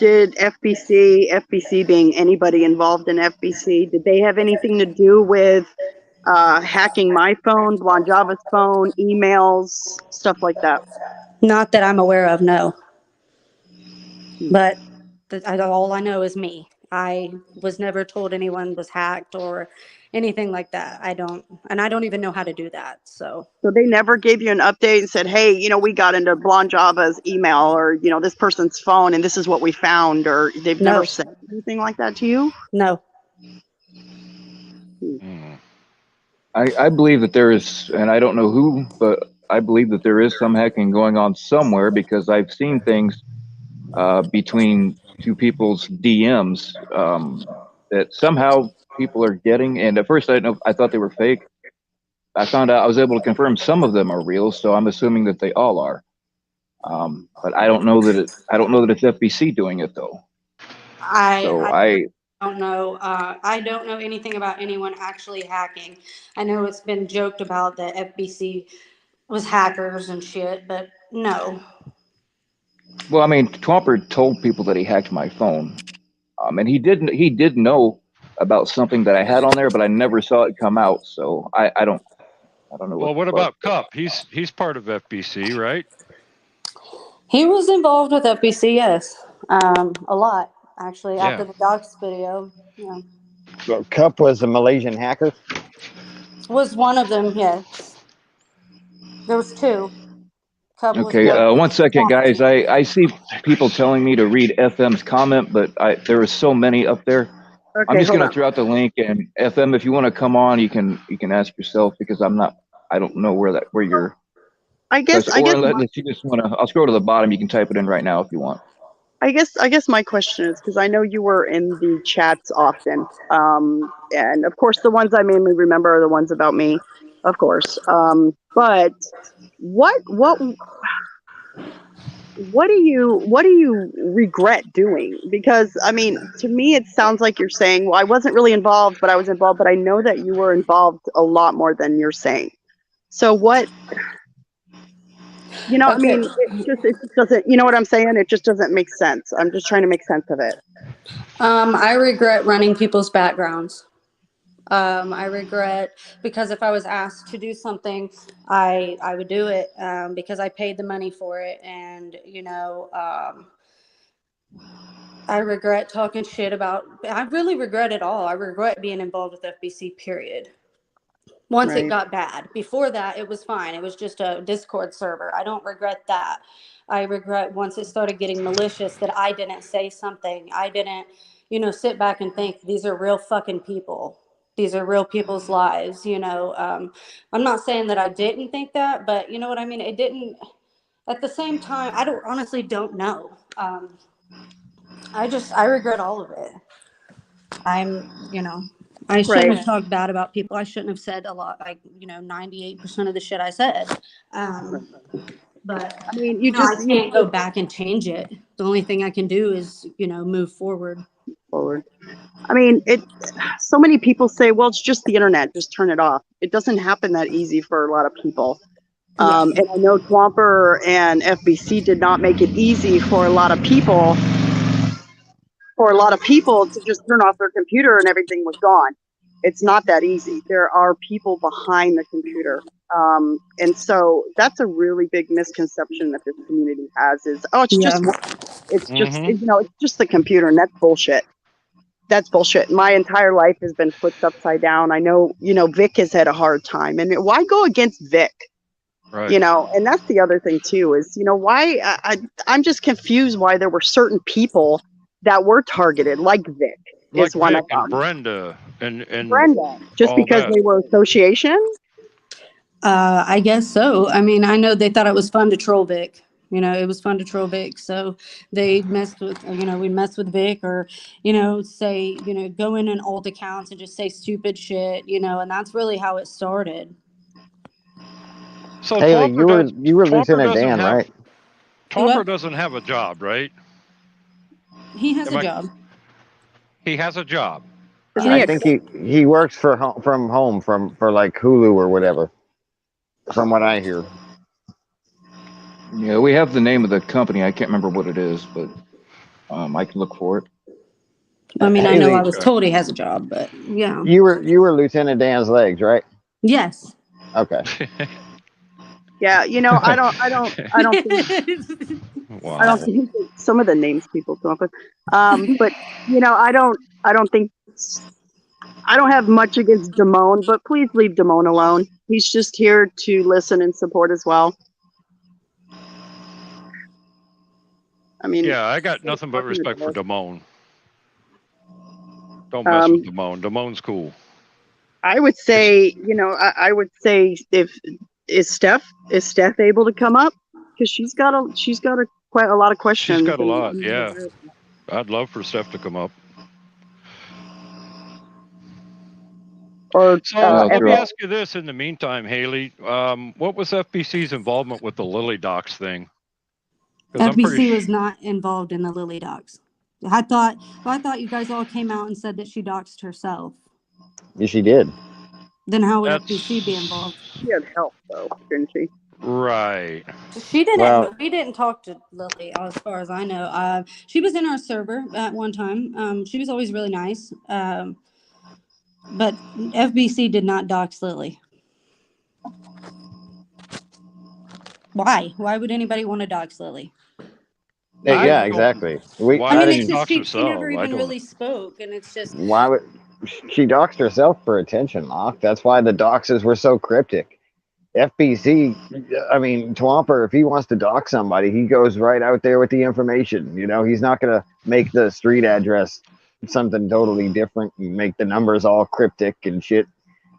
did FBC being anybody involved in FBC, did they have anything to do with hacking my phone, Blonde Java's phone, emails, stuff like that? Not that I'm aware of, no. But all I know is me. I was never told anyone was hacked or anything like that. I don't even know how to do that. So they never gave you an update and said, hey, you know, we got into Blonde Java's email, or, you know, this person's phone and this is what we found, or they've never said anything like that to you? No. I believe that there is, and I don't know who, but I believe that there is some hacking going on somewhere, because I've seen things between two people's DMs that somehow people are getting. And at first I thought they were fake. I found out, I was able to confirm some of them are real, so I'm assuming that they all are. But I don't know that it's FBC doing it though. I don't know. I don't know anything about anyone actually hacking. I know it's been joked about that FBC was hackers and shit, but no. Well, I mean, Twomper told people that he hacked my phone, and he did know about something that I had on there, but I never saw it come out. So I don't know. Well, what about Cup? He's part of FBC, right? He was involved with FBC, yes, a lot actually. After the docs video, yeah. So Cup was a Malaysian hacker. Was one of them, yes. There was two. Cup okay, was 1 second, guys. I see people telling me to read FM's comment, but there are so many up there. Okay, I'm just going to throw out the link, and FM, if you want to come on, you can ask yourself, because I don't know where you're. I guess if you just want to, I'll scroll to the bottom. You can type it in right now if you want. I guess my question is, because I know you were in the chats often, and of course the ones I mainly remember are the ones about me, of course. But what do you regret doing? Because I mean, to me, it sounds like you're saying, well, I wasn't really involved, but I was involved. But I know that you were involved a lot more than you're saying. So what? You know, okay. I mean, it just doesn't, you know what I'm saying? It just doesn't make sense. I'm just trying to make sense of it. I regret running people's backgrounds. I regret, because if I was asked to do something, I would do it, because I paid the money for it. And, you know, I regret talking shit about, I really regret it all. I regret being involved with FBC, period. Once it got bad. Before that, it was fine. It was just a Discord server. I don't regret that. I regret once it started getting malicious that I didn't say something. I didn't, you know, sit back and think, these are real fucking people. These are real people's lives, you know. I'm not saying that I didn't think that, but you know what I mean? It didn't, at the same time, I honestly don't know. I regret all of it. You know, I shouldn't have talked bad about people. I shouldn't have said a lot, like, you know, 98% of the shit I said. But I mean, I can't go back and change it. The only thing I can do is, you know, move forward. I mean, so many people say, well, it's just the internet, just turn it off. It doesn't happen that easy for a lot of people. And I know Twomper and FBC did not make it easy for a lot of people to just turn off their computer and everything was gone. It's not that easy. There are people behind the computer. And so that's a really big misconception that this community has is, oh, it's just, you know, it's just the computer, and that's bullshit. that's bullshit. My entire life has been flipped upside down. I know, Vic has had a hard time, and why go against Vic? Right. And that's the other thing too is, why I'm just confused why there were certain people that were targeted, like Vic Like is one Vic of and them. Brenda and Brenda, just all because that. they were association. I guess so. I mean, I know they thought it was fun to troll Vic. It was fun to troll Vic. So they messed with, we messed with Vic, or, say, go in old accounts and just say stupid shit, and that's really how it started. So Haley, you were Twomper Lieutenant doesn't Dan, have right? Twomper doesn't have a job, right? He has a job. He has a job. I think he works from home for like Hulu or whatever. From what I hear. Yeah, we have the name of the company. I can't remember what it is, but I can look for it. I mean, Haley, I know I was told he has a job, but yeah. You were Lieutenant Dan's legs, right? Yes. Okay. Yeah, I don't think Wow. I don't think that some of the names people come up with. But I don't think I don't have much against Damone, but please leave Damone alone. He's just here to listen and support as well. I mean, Yeah, I got nothing but respect for Damone. Don't mess with Damone. Damone's cool. I would say, I would say is Steph able to come up, because she's got quite a lot of questions. She's got a lot. Yeah, I'd love for Steph to come up. Or let me ask you this in the meantime, Haley. What was FBC's involvement with the Lily Docs thing? FBC was not involved in the Lily Docs. I thought you guys all came out and said that she doxed herself. Yeah, she did. Then how would FBC be involved? She had help, though, didn't she? Right. She didn't. Well, we didn't talk to Lily, as far as I know. She was in our server at one time. She was always really nice. But FBC did not dox Lily. Why? Why would anybody want to dox Lily? Yeah, exactly. It's just she never even really spoke, and it's just why would she doxed herself for attention, Locke? That's why the doxes were so cryptic. FBC, I mean, Twomper, if he wants to dox somebody, he goes right out there with the information. He's not going to make the street address something totally different and make the numbers all cryptic and shit.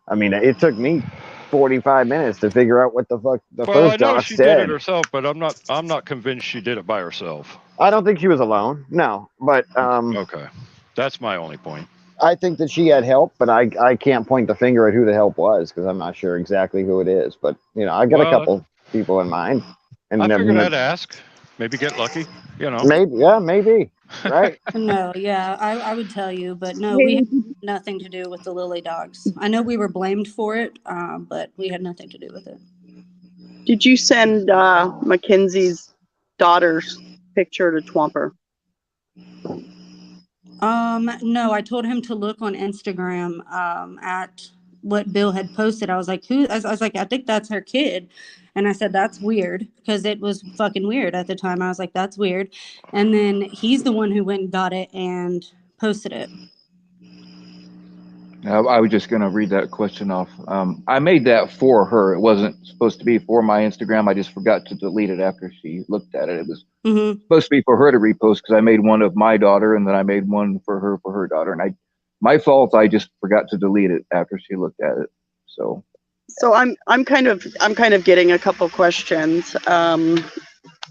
I mean, it took me 45 minutes to figure out what the fuck first dox said. She did it herself, but I'm not convinced she did it by herself. I don't think she was alone. No, but okay, that's my only point. I think that she had help, but I can't point the finger at who the help was because I'm not sure exactly who it is. But I got a couple people in mind. And I figured I'd ask, maybe get lucky. Maybe. Right? No, yeah, I would tell you, but no, we had nothing to do with the Lily Dogs. I know we were blamed for it, but we had nothing to do with it. Did you send Mackenzie's daughter's picture to Twomper? No, I told him to look on Instagram at what Bill had posted. I was like, who? I was like, I think that's her kid. And I said, that's weird, because it was fucking weird at the time. I was like, that's weird. And then he's the one who went and got it and posted it. I was just going to read that question off. I made that for her. It wasn't supposed to be for my Instagram. I just forgot to delete it after she looked at it. It was supposed to be for her to repost, because I made one of my daughter and then I made one for her daughter. And my fault, I just forgot to delete it after she looked at it. So I'm kind of getting a couple questions. Okay,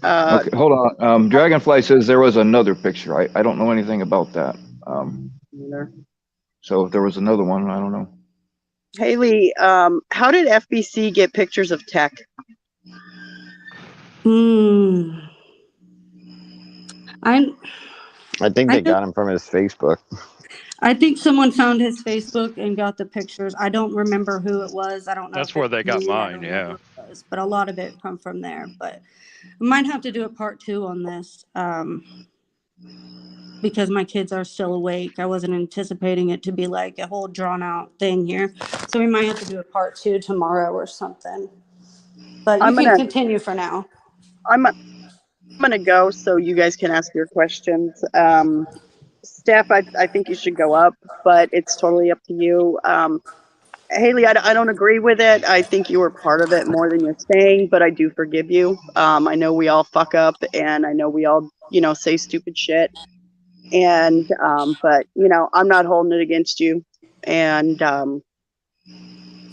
hold on. Dragonfly says there was another picture. I don't know anything about that. So if there was another one, I don't know. Haley, how did FBC get pictures of Tech? I think they got him from his Facebook. I think someone found his Facebook and got the pictures. I don't remember who it was. I don't know. That's where they got mine, yeah. But a lot of it come from there. But we might have to do a part 2 on this. Because my kids are still awake. I wasn't anticipating it to be like a whole drawn out thing here. So we might have to do a part 2 tomorrow or something. But you can continue for now. I'm going to go so you guys can ask your questions. Steph, I think you should go up, but it's totally up to you. Haley, I don't agree with it. I think you were part of it more than you're saying, but I do forgive you. I know we all fuck up, and I know we all, say stupid shit. And, but, I'm not holding it against you. And,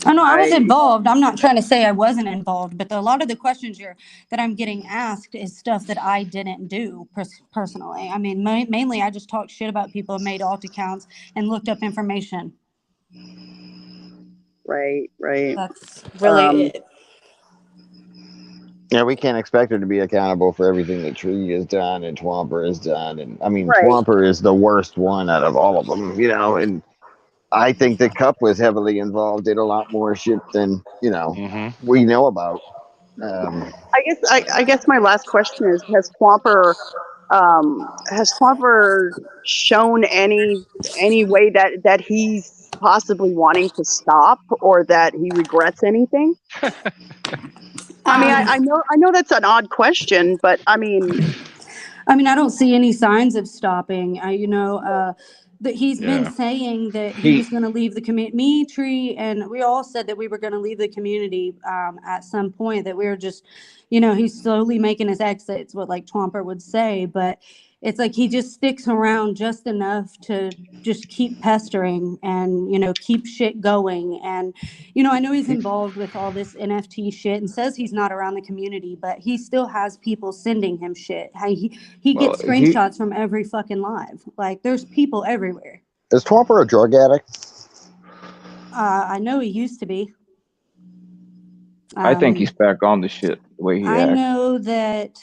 I know I was involved. I'm not trying to say I wasn't involved, but a lot of the questions that I'm getting asked is stuff that I didn't do personally. I mean, mainly I just talked shit about people, made alt accounts, and looked up information. Right. That's really it. Yeah, we can't expect her to be accountable for everything that Tree has done and Twomper has done. And I mean, Right. Twomper is the worst one out of all of them, and I think that Cup was heavily involved, did a lot more shit than, we know about. I guess my last question is: Has Twomper shown any way that he's possibly wanting to stop, or that he regrets anything? I mean, I know that's an odd question, but I mean, I don't see any signs of stopping. That he's been saying that he was going to leave the community. Me, Tree, and we all said that we were going to leave the community at some point. That we were just, he's slowly making his exits. What like Twomper would say, but it's like he just sticks around just enough to just keep pestering and keep shit going. And I know he's involved with all this NFT shit and says he's not around the community, but he still has people sending him shit. He gets screenshots from every fucking live. Like there's people everywhere. Is Twomper a drug addict? I know he used to be. I think he's back on the shit the way he acts. I know that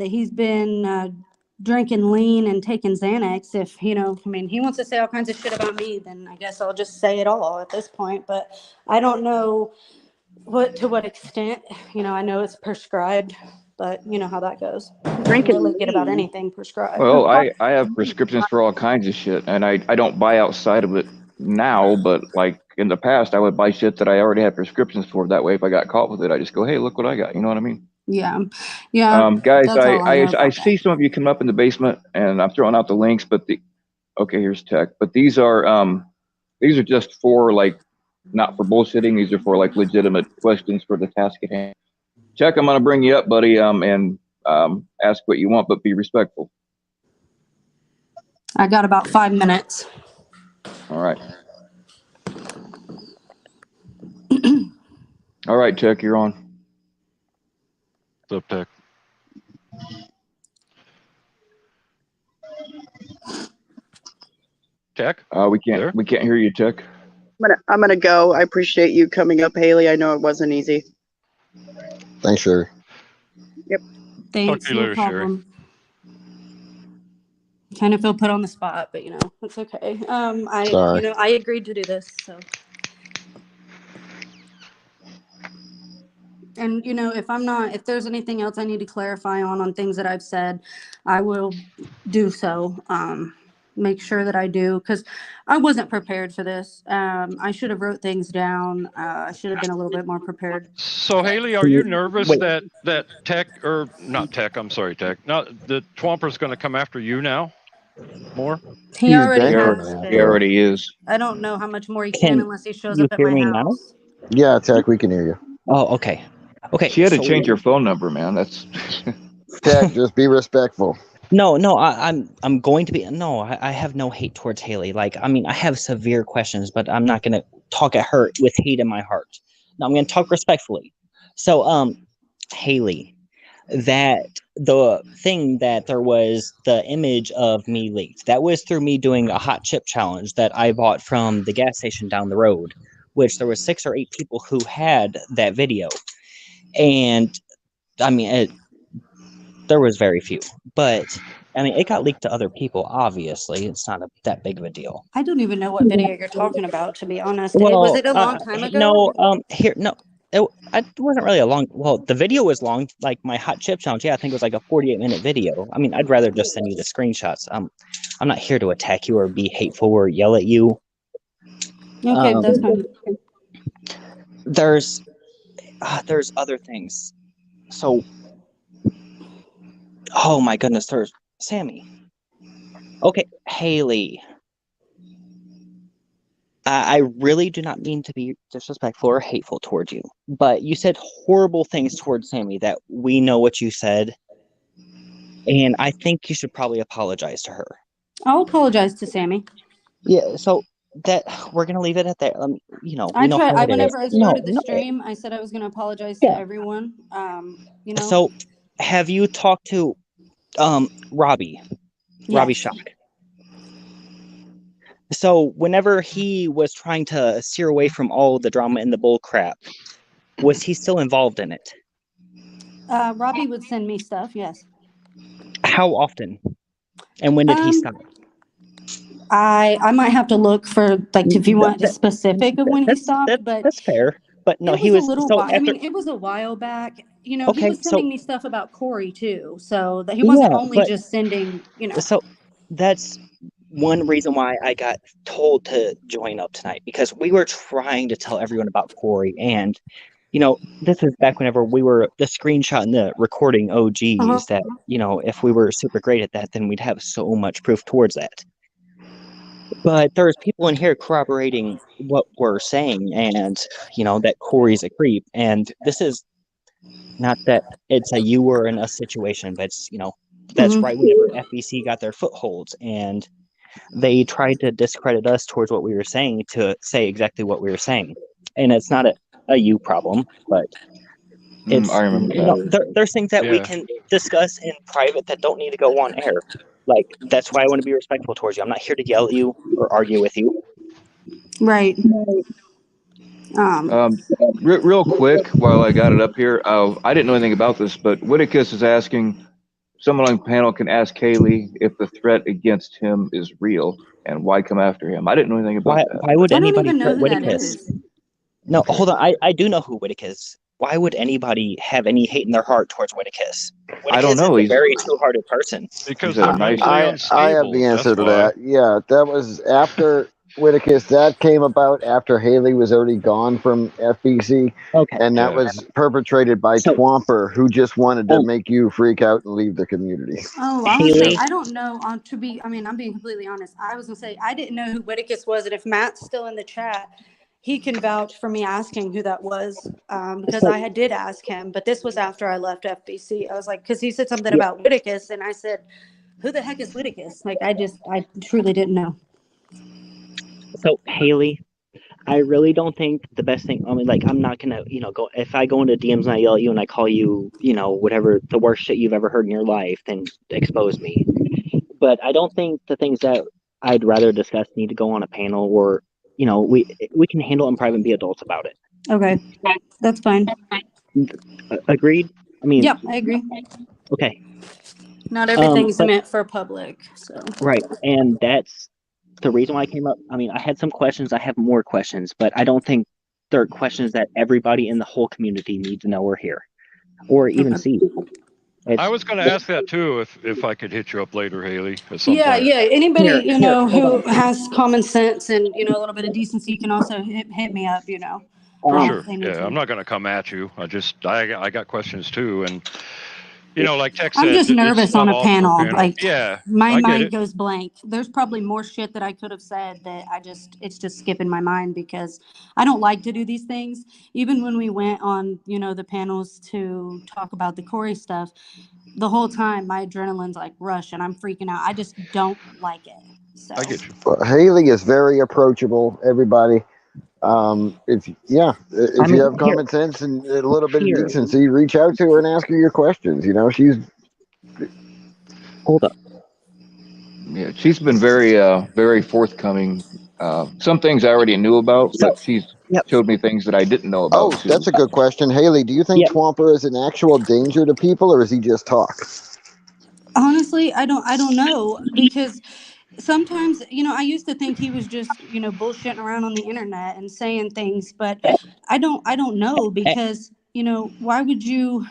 he's been drinking lean and taking Xanax. If he wants to say all kinds of shit about me, then I guess I'll just say it all at this point. But I don't know to what extent. I know it's prescribed, but you know how that goes. Drinking really get about anything prescribed. Well, I have prescriptions for all kinds of shit, and I don't buy outside of it now, but like in the past, I would buy shit that I already had prescriptions for. That way, if I got caught with it, I just go, hey, look what I got. You know what I mean? Yeah. Guys, I see some of you come up in the basement, and I'm throwing out the links. But here's tech. But these are just for like, not for bullshitting. These are for like legitimate questions for the task at hand. Check, I'm gonna bring you up, buddy. And ask what you want, but be respectful. I got about 5 minutes. All right. All right, Tech, you're on. What's up, Tech? Tech? We can't hear you, Tech. I'm gonna go. I appreciate you coming up, Haley. I know it wasn't easy. Thanks, Sherry. Yep. Thanks. Talk to you later, Sherry. Kind of feel put on the spot, but it's okay. Sorry. I agreed to do this, so. And if there's anything else I need to clarify on things that I've said, I will do so. Make sure that I do, because I wasn't prepared for this. I should have wrote things down. I should have been a little bit more prepared. So Haley, are you nervous that Tech, or not Tech? I'm sorry, Tech. No, the Twomper's going to come after you now. More? He already has. He already is. I don't know how much more he can unless he shows up at my house. Yeah, Tech, we can hear you. Oh, okay. Okay. She had to change your phone number, man. That's Tech, just be respectful. No, I'm going to be. No, I have no hate towards Haley. Like, I have severe questions, but I'm not going to talk at her with hate in my heart. No, I'm going to talk respectfully. So, Haley, that the thing that there was the image of me leaked, that was through me doing a hot chip challenge that I bought from the gas station down the road, which there was 6 or 8 people who had that video. And there was very few, but it got leaked to other people. Obviously, it's not that big of a deal. I don't even know what video you're talking about, to be honest. Was it a long time ago? It wasn't really a long. Well, the video was long, like my hot chip challenge. Yeah, I think it was like a 48-minute video. I'd rather just send you the screenshots. I'm not here to attack you or be hateful or yell at you. Okay, that's fine. There's other things. So, oh my goodness, there's Sammy. Okay, Haley. I really do not mean to be disrespectful or hateful towards you, but you said horrible things towards Sammy that we know what you said, and I think you should probably apologize to her. I'll apologize to Sammy. Yeah, so that we're gonna leave it at that. We know how it is. Whenever I No, started the no. stream, I said I was going to apologize to Yeah. everyone. So, have you talked to Robbie Yes. Shock? So, whenever he was trying to steer away from all the drama and the bull crap, was he still involved in it? Robbie would send me stuff. Yes. How often? And when did he stop? I might have to look for if you want a specific of when he stopped, but that's fair. But no, he was a little while. after, I mean, it was a while back. He Okay, was sending me stuff about Corey too, so that he wasn't only just sending. So that's one reason why I got told to join up tonight, because we were trying to tell everyone about Corey, and this is back whenever we were the screenshot and the recording OGs that if we were super great at that, then we'd have so much proof towards that. But there's people in here corroborating what we're saying, and that Corey's a creep, and this is not that it's a you or an us situation, but it's that's right whenever FBC got their footholds, and they tried to discredit us towards what we were saying to say exactly what we were saying. And it's not a you problem, but it's I remember that. there's things that we can discuss in private that don't need to go on air. Like, that's why I want to be respectful towards you. I'm not here to yell at you or argue with you. Right. Real quick, while I got it up here, I didn't know anything about this, but Whitticus is asking, someone on the panel can ask Haley if the threat against him is real and why come after him. I didn't know anything about that. Why would anybody even know threat who that Whitticus? is. No, hold on. I do know who Whitticus is. Why would anybody have any hate in their heart towards Whitticus? I don't know. He's He's a very true-hearted person. Because He's a they're nice- mentally I unstable. have the answer that's to why. that. Yeah, that was after Whitticus. That came about after Haley was already gone from FBC, Okay. and that was perpetrated by Twomper, who just wanted to make you freak out and leave the community. Oh, honestly, I don't know. I'm being completely honest. I was gonna say I didn't know who Whitticus was, and if Matt's still in the chat, he can vouch for me asking who that was, because I did ask him. But this was after I left FBC. I was like, because he said something about Whitticus, and I said, "Who the heck is Whitticus?" Like, I truly didn't know. So, Haley, I really don't think the best thing. I mean, I'm not gonna, go. If I go into DMs and I yell at you and I call you, whatever the worst shit you've ever heard in your life, then expose me. But I don't think the things that I'd rather discuss need to go on a panel, or we can handle it in private and be adults about it. Okay, that's fine. Agreed. I mean, yeah, I agree. Okay. Not everything's meant for public, so. Right, and that's the reason why I came up. I mean, I had some questions. I have more questions, but I don't think they're questions that everybody in the whole community needs to know or hear, or even see. I was going to ask that too, if I could hit you up later, Haley. At some Yeah, point. yeah. Anybody who has common sense and a little bit of decency can also hit me up. For sure. Yeah, I'm not going to come at you. I got questions too, and like Tex said, I'm just nervous on a panel. My mind goes blank. There's probably more shit that I could have said that it's just skipping my mind, because I don't like to do these things. Even when we went on, the panels to talk about the Corey stuff, the whole time my adrenaline's rush and I'm freaking out. I just don't like it. So I get you. Well, Haley is very approachable, everybody. If you have common sense and a little bit of decency, reach out to her and ask her your questions. She's hold up. Yeah, she's been very very forthcoming. Some things I already knew about, but she's showed me things that I didn't know about. Oh, that's a good question. Haley, do you think Twomper is an actual danger to people, or is he just talk? Honestly, I don't know, because sometimes, I used to think he was just, bullshitting around on the internet and saying things, but I don't know, because, why would you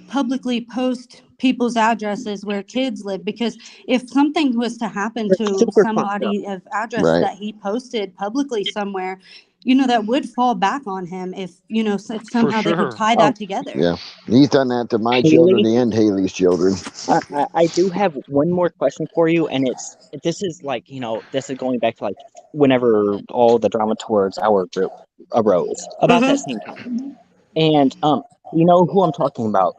publicly post people's addresses where kids live? Because if something was to happen to somebody of address that he posted publicly somewhere, that would fall back on him if, if For somehow they could sure. tie that together. Yeah, he's done that to my Haley, children and Haley's children. I do have one more question for you, and this is like, this is going back to like whenever all the drama towards our group arose about that same time. And you know who I'm talking about,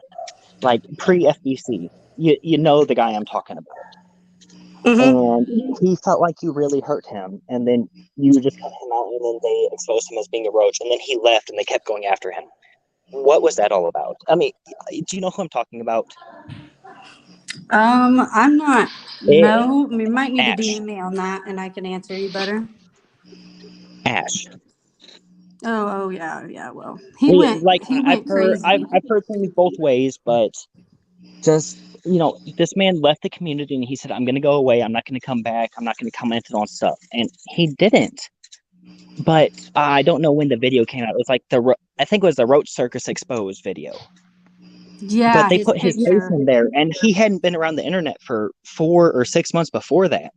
like pre-FBC. You know the guy I'm talking about. And he felt like you really hurt him, and then you just cut him out, and then they exposed him as being a roach, and then he left, and they kept going after him. What was that all about? I mean, do you know who I'm talking about? I'm not. No, you might need to Ash. DM me on that, and I can answer you better. Ash. Oh yeah. Well, he went crazy. I've heard things both ways, but just this man left the community and he said, "I'm going to go away. I'm not going to come back. I'm not going to comment on stuff," and he didn't. But I don't know when the video came out. It was like I think it was the Roach Circus Exposed video. Yeah, but they put his face in there, and he hadn't been around the internet for 4 or 6 months before that.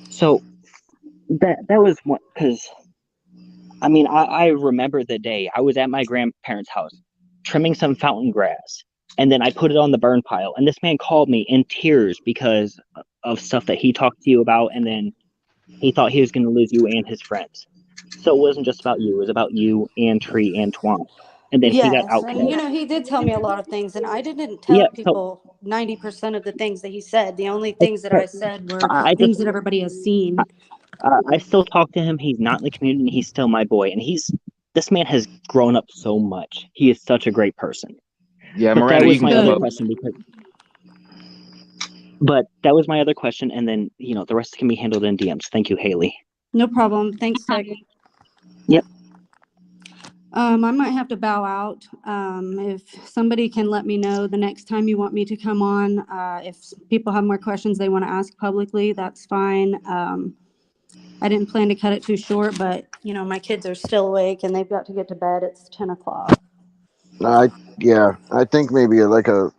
So that was one, because I mean, I remember the day I was at my grandparents' house trimming some fountain grass, and then I put it on the burn pile, and this man called me in tears because of stuff that he talked to you about, and then he thought he was going to lose you and his friends. So it wasn't just about you; it was about you and Tree and Twomp. And then he got Yes, and outcast. he did tell me a lot of things, and I didn't Yeah, tell people 90% of the things that he said. The only things that so I said were I things just that everybody has seen. I still talk to him. He's not in the community. And he's still my boy, and this man has grown up so much. He is such a great person. Yeah, But Miranda, that you was can my come other up. question But that was my other question, and then the rest can be handled in DMs. Thank you, Haley. No problem. Thanks, Tech. Yep. I might have to bow out. If somebody can let me know the next time you want me to come on, if people have more questions they want to ask publicly, that's fine. I didn't plan to cut it too short, but my kids are still awake and they've got to get to bed. It's 10 o'clock. I think maybe like a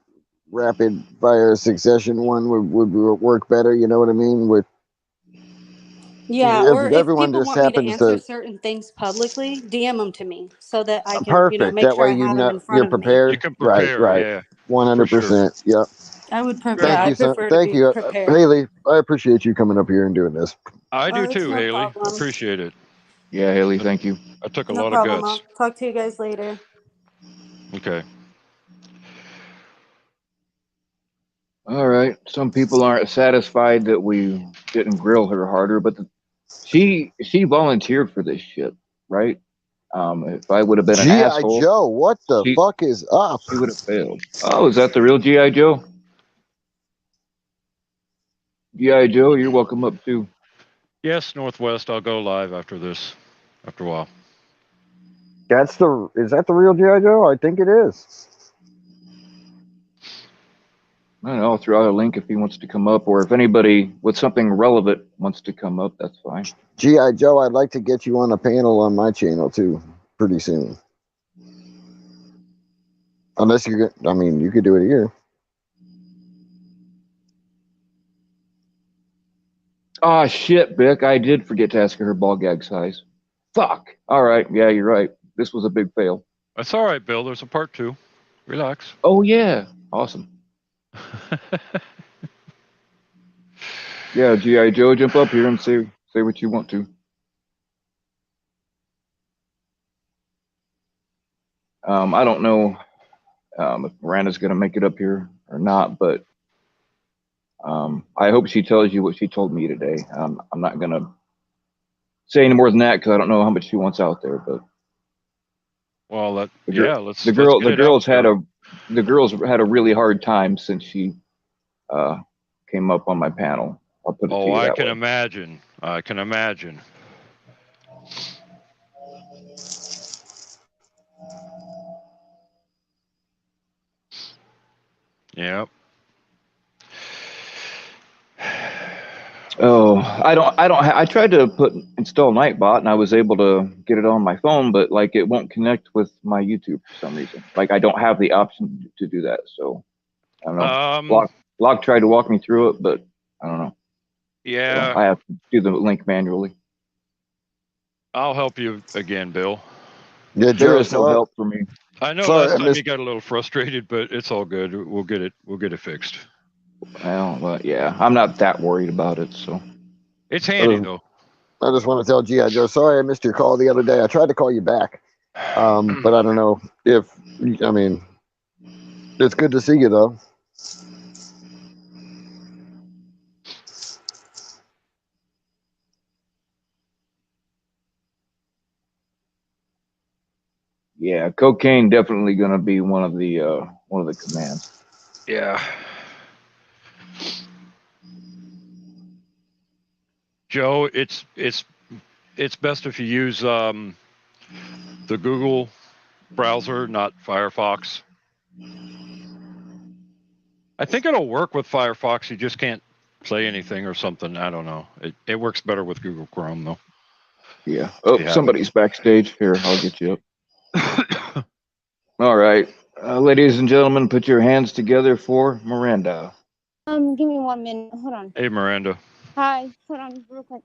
rapid fire succession one would work better. You know what I mean? Yeah, or if everyone people just want me to happens answer to certain things publicly, DM them to me so that I can, perfect. make That sure way I have them in front you're of me. prepared. You can Right, prepare, right. yeah. 100%. Yep. I would Thank I you, son. prefer to Thank be you, prepared. Haley. I appreciate you coming up here and doing this. I do It's too, no Haley. problem. Appreciate it. Yeah, Haley, thank you. I took a No lot of problem. guts. I'll talk to you guys later. Okay. All right. Some people aren't satisfied that we didn't grill her harder, but she volunteered for this shit, right? If I would have been an G.I. asshole, Joe, what the fuck is up? she would have failed. Oh, is that the real G.I. Joe? G.I. Joe, you're welcome up too. Yes, Northwest. I'll go live after this. After a while. Is that the real G.I. Joe? I think it is. I don't know. I'll throw out a link if he wants to come up, or if anybody with something relevant wants to come up, that's fine. G.I. Joe, I'd like to get you on a panel on my channel too, pretty soon. Unless you could do it here. Oh shit, Vic, I did forget to ask her ball gag size. Fuck. All right, yeah, you're right. This was a big fail. That's all right, Bill. There's a part 2. Relax. Oh yeah, awesome. Yeah, G.I. Joe, jump up here and say what you want to. I don't know if Miranda's gonna make it up here or not, but I hope she tells you what she told me today. I'm not gonna say any more than that because I don't know how much she wants out there. But well, let's the girls had a really hard time since she came up on my panel. I'll put it to you I that can way. imagine. I can imagine. Yep. Oh, I tried to install Nightbot and I was able to get it on my phone, but like it won't connect with my YouTube for some reason. Like I don't have the option to do that. So I don't know. Block tried to walk me through it, but I don't know. Yeah. So I have to do the link manually. I'll help you again, Bill. Yeah, There Joe, is no help for me. I know Sorry, last I time missed- you got a little frustrated, but it's all good. We'll get it fixed. Well, but yeah, I'm not that worried about it. So It's handy though. I just want to tell G.I. Joe, sorry I missed your call the other day. I tried to call you back, but I don't know if, I mean, it's good to see you, though. yeah, cocaine definitely going to be one of the commands. Yeah. Joe, it's best if you use the Google browser, not Firefox. I think it'll work with Firefox. You just can't play anything or something. I don't know. It works better with Google Chrome though. Yeah. Oh, Yeah. somebody's backstage. Here, I'll get you up. All right, ladies and gentlemen, put your hands together for Miranda. Give me 1 minute. Hold on. Hey, Miranda. Hi. Hold on, real quick.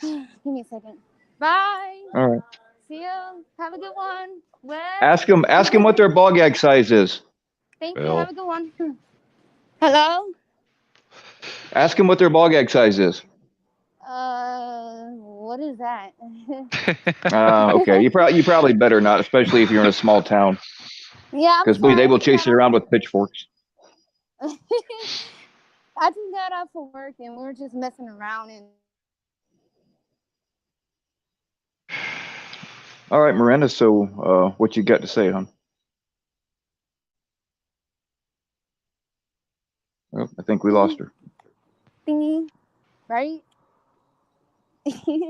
Give me a second. Bye. All right. See you. Have a good one. Well, Ask them what their ball gag size is. thank you. Bill. Have a good one. Hello. Ask them what their ball gag size is. What is that? Okay, you probably better not, especially if you're in a small town, Yeah, because they will chase you around with pitchforks. I just got out for work and we were just messing around and. All right, Miranda. So, what you got to say, hon? Oh, I think we lost her. Thingy, right?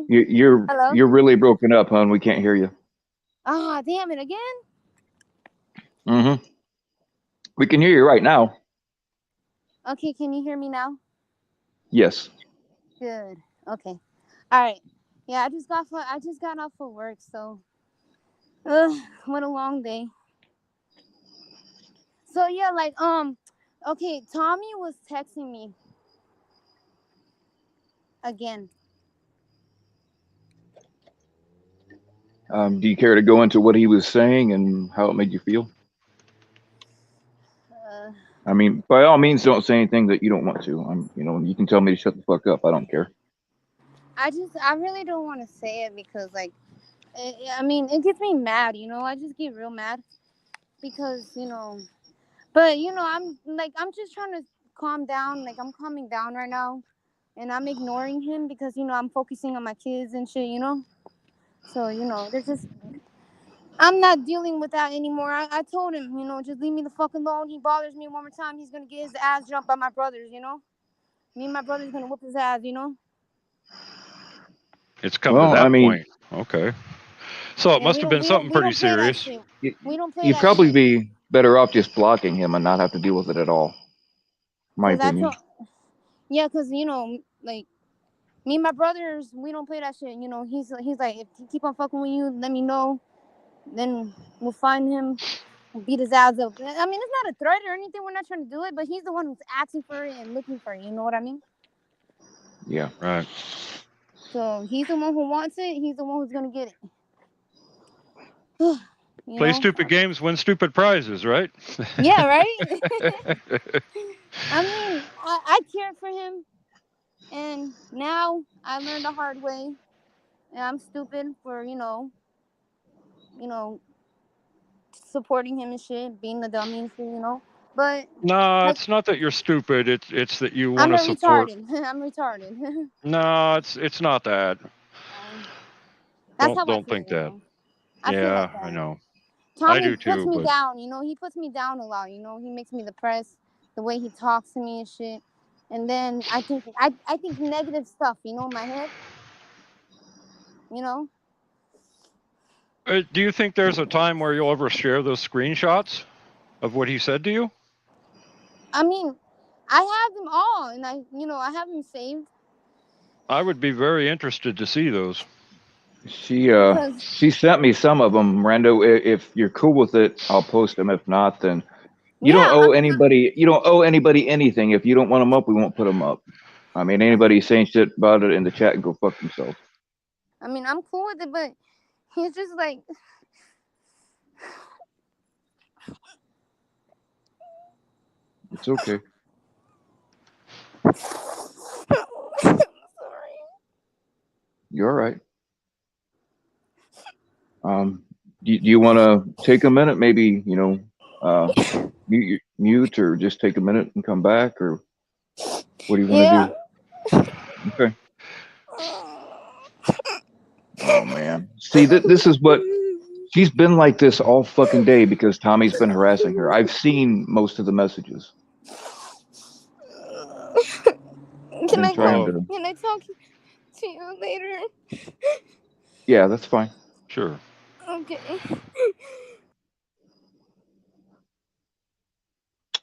You're Hello? you're really broken up, hon. We can't hear you. Ah, damn it again. Mm-hmm. We can hear you right now. Okay, can you hear me now? Yes. Good. Okay. All right. Yeah, I just got off for work, so what a long day. So yeah, like okay, Tommy was texting me again. Do you care to go into what he was saying and how it made you feel? I mean, by all means, don't say anything that you don't want to. You can tell me to shut the fuck up. I don't care. I really don't want to say it because like I mean, it gets me mad, I just get real mad because, but I'm just trying to calm down. Like I'm calming down right now and I'm ignoring him because, I'm focusing on my kids and shit, So, there's just I'm not dealing with that anymore. I told him, just leave me the fuck alone. He bothers me one more time, he's gonna get his ass jumped by my brothers, Me and my brother's gonna whoop his ass, It's come to that point. Okay. So it And must have been something pretty don't play that serious. shit. We don't play You'd that probably shit. be better off just blocking him and not have to deal with it at all. My 'Cause opinion. Yeah, because, like, me and my brothers, we don't play that shit. He's like, if he keep on fucking with you, let me know. Then we'll find him, beat his ass up. I mean, it's not a threat or anything. We're not trying to do it, but he's the one who's asking for it and looking for it. You know what I mean? Yeah. Right. So he's the one who wants it. He's the one who's going to get it. Play stupid games, win stupid prizes, right? Yeah, right? I mean, I cared for him. And now I learned the hard way. And I'm stupid for, supporting him and shit, being the dummy and shit, But no, it's not that you're stupid. It's that you want to support. I'm retarded. No, it's not that. Don't think that. Yeah, I know. Tommy I do puts too. me But down, he puts me down a lot, he makes me depressed, the way he talks to me and shit. And then I think negative stuff, in my head. do you think there's a time where you'll ever share those screenshots of what he said to you? I mean, I have them all, and I have them saved. I would be very interested to see those. She sent me some of them, Miranda. If you're cool with it, I'll post them. If not, then you don't owe anybody anything. If you don't want them up, we won't put them up. I mean, anybody saying shit about it in the chat can go fuck themselves. I mean, I'm cool with it, but he's just like. It's okay. Sorry. You're all right. Do you want to take a minute, maybe, mute or just take a minute and come back, or what do you want to do? Okay. Oh man. See, this is what she's been like this all fucking day because Tommy's been harassing her. I've seen most of the messages. Can I trying go? to- Can I talk to you later? Yeah, that's fine. Sure. Okay.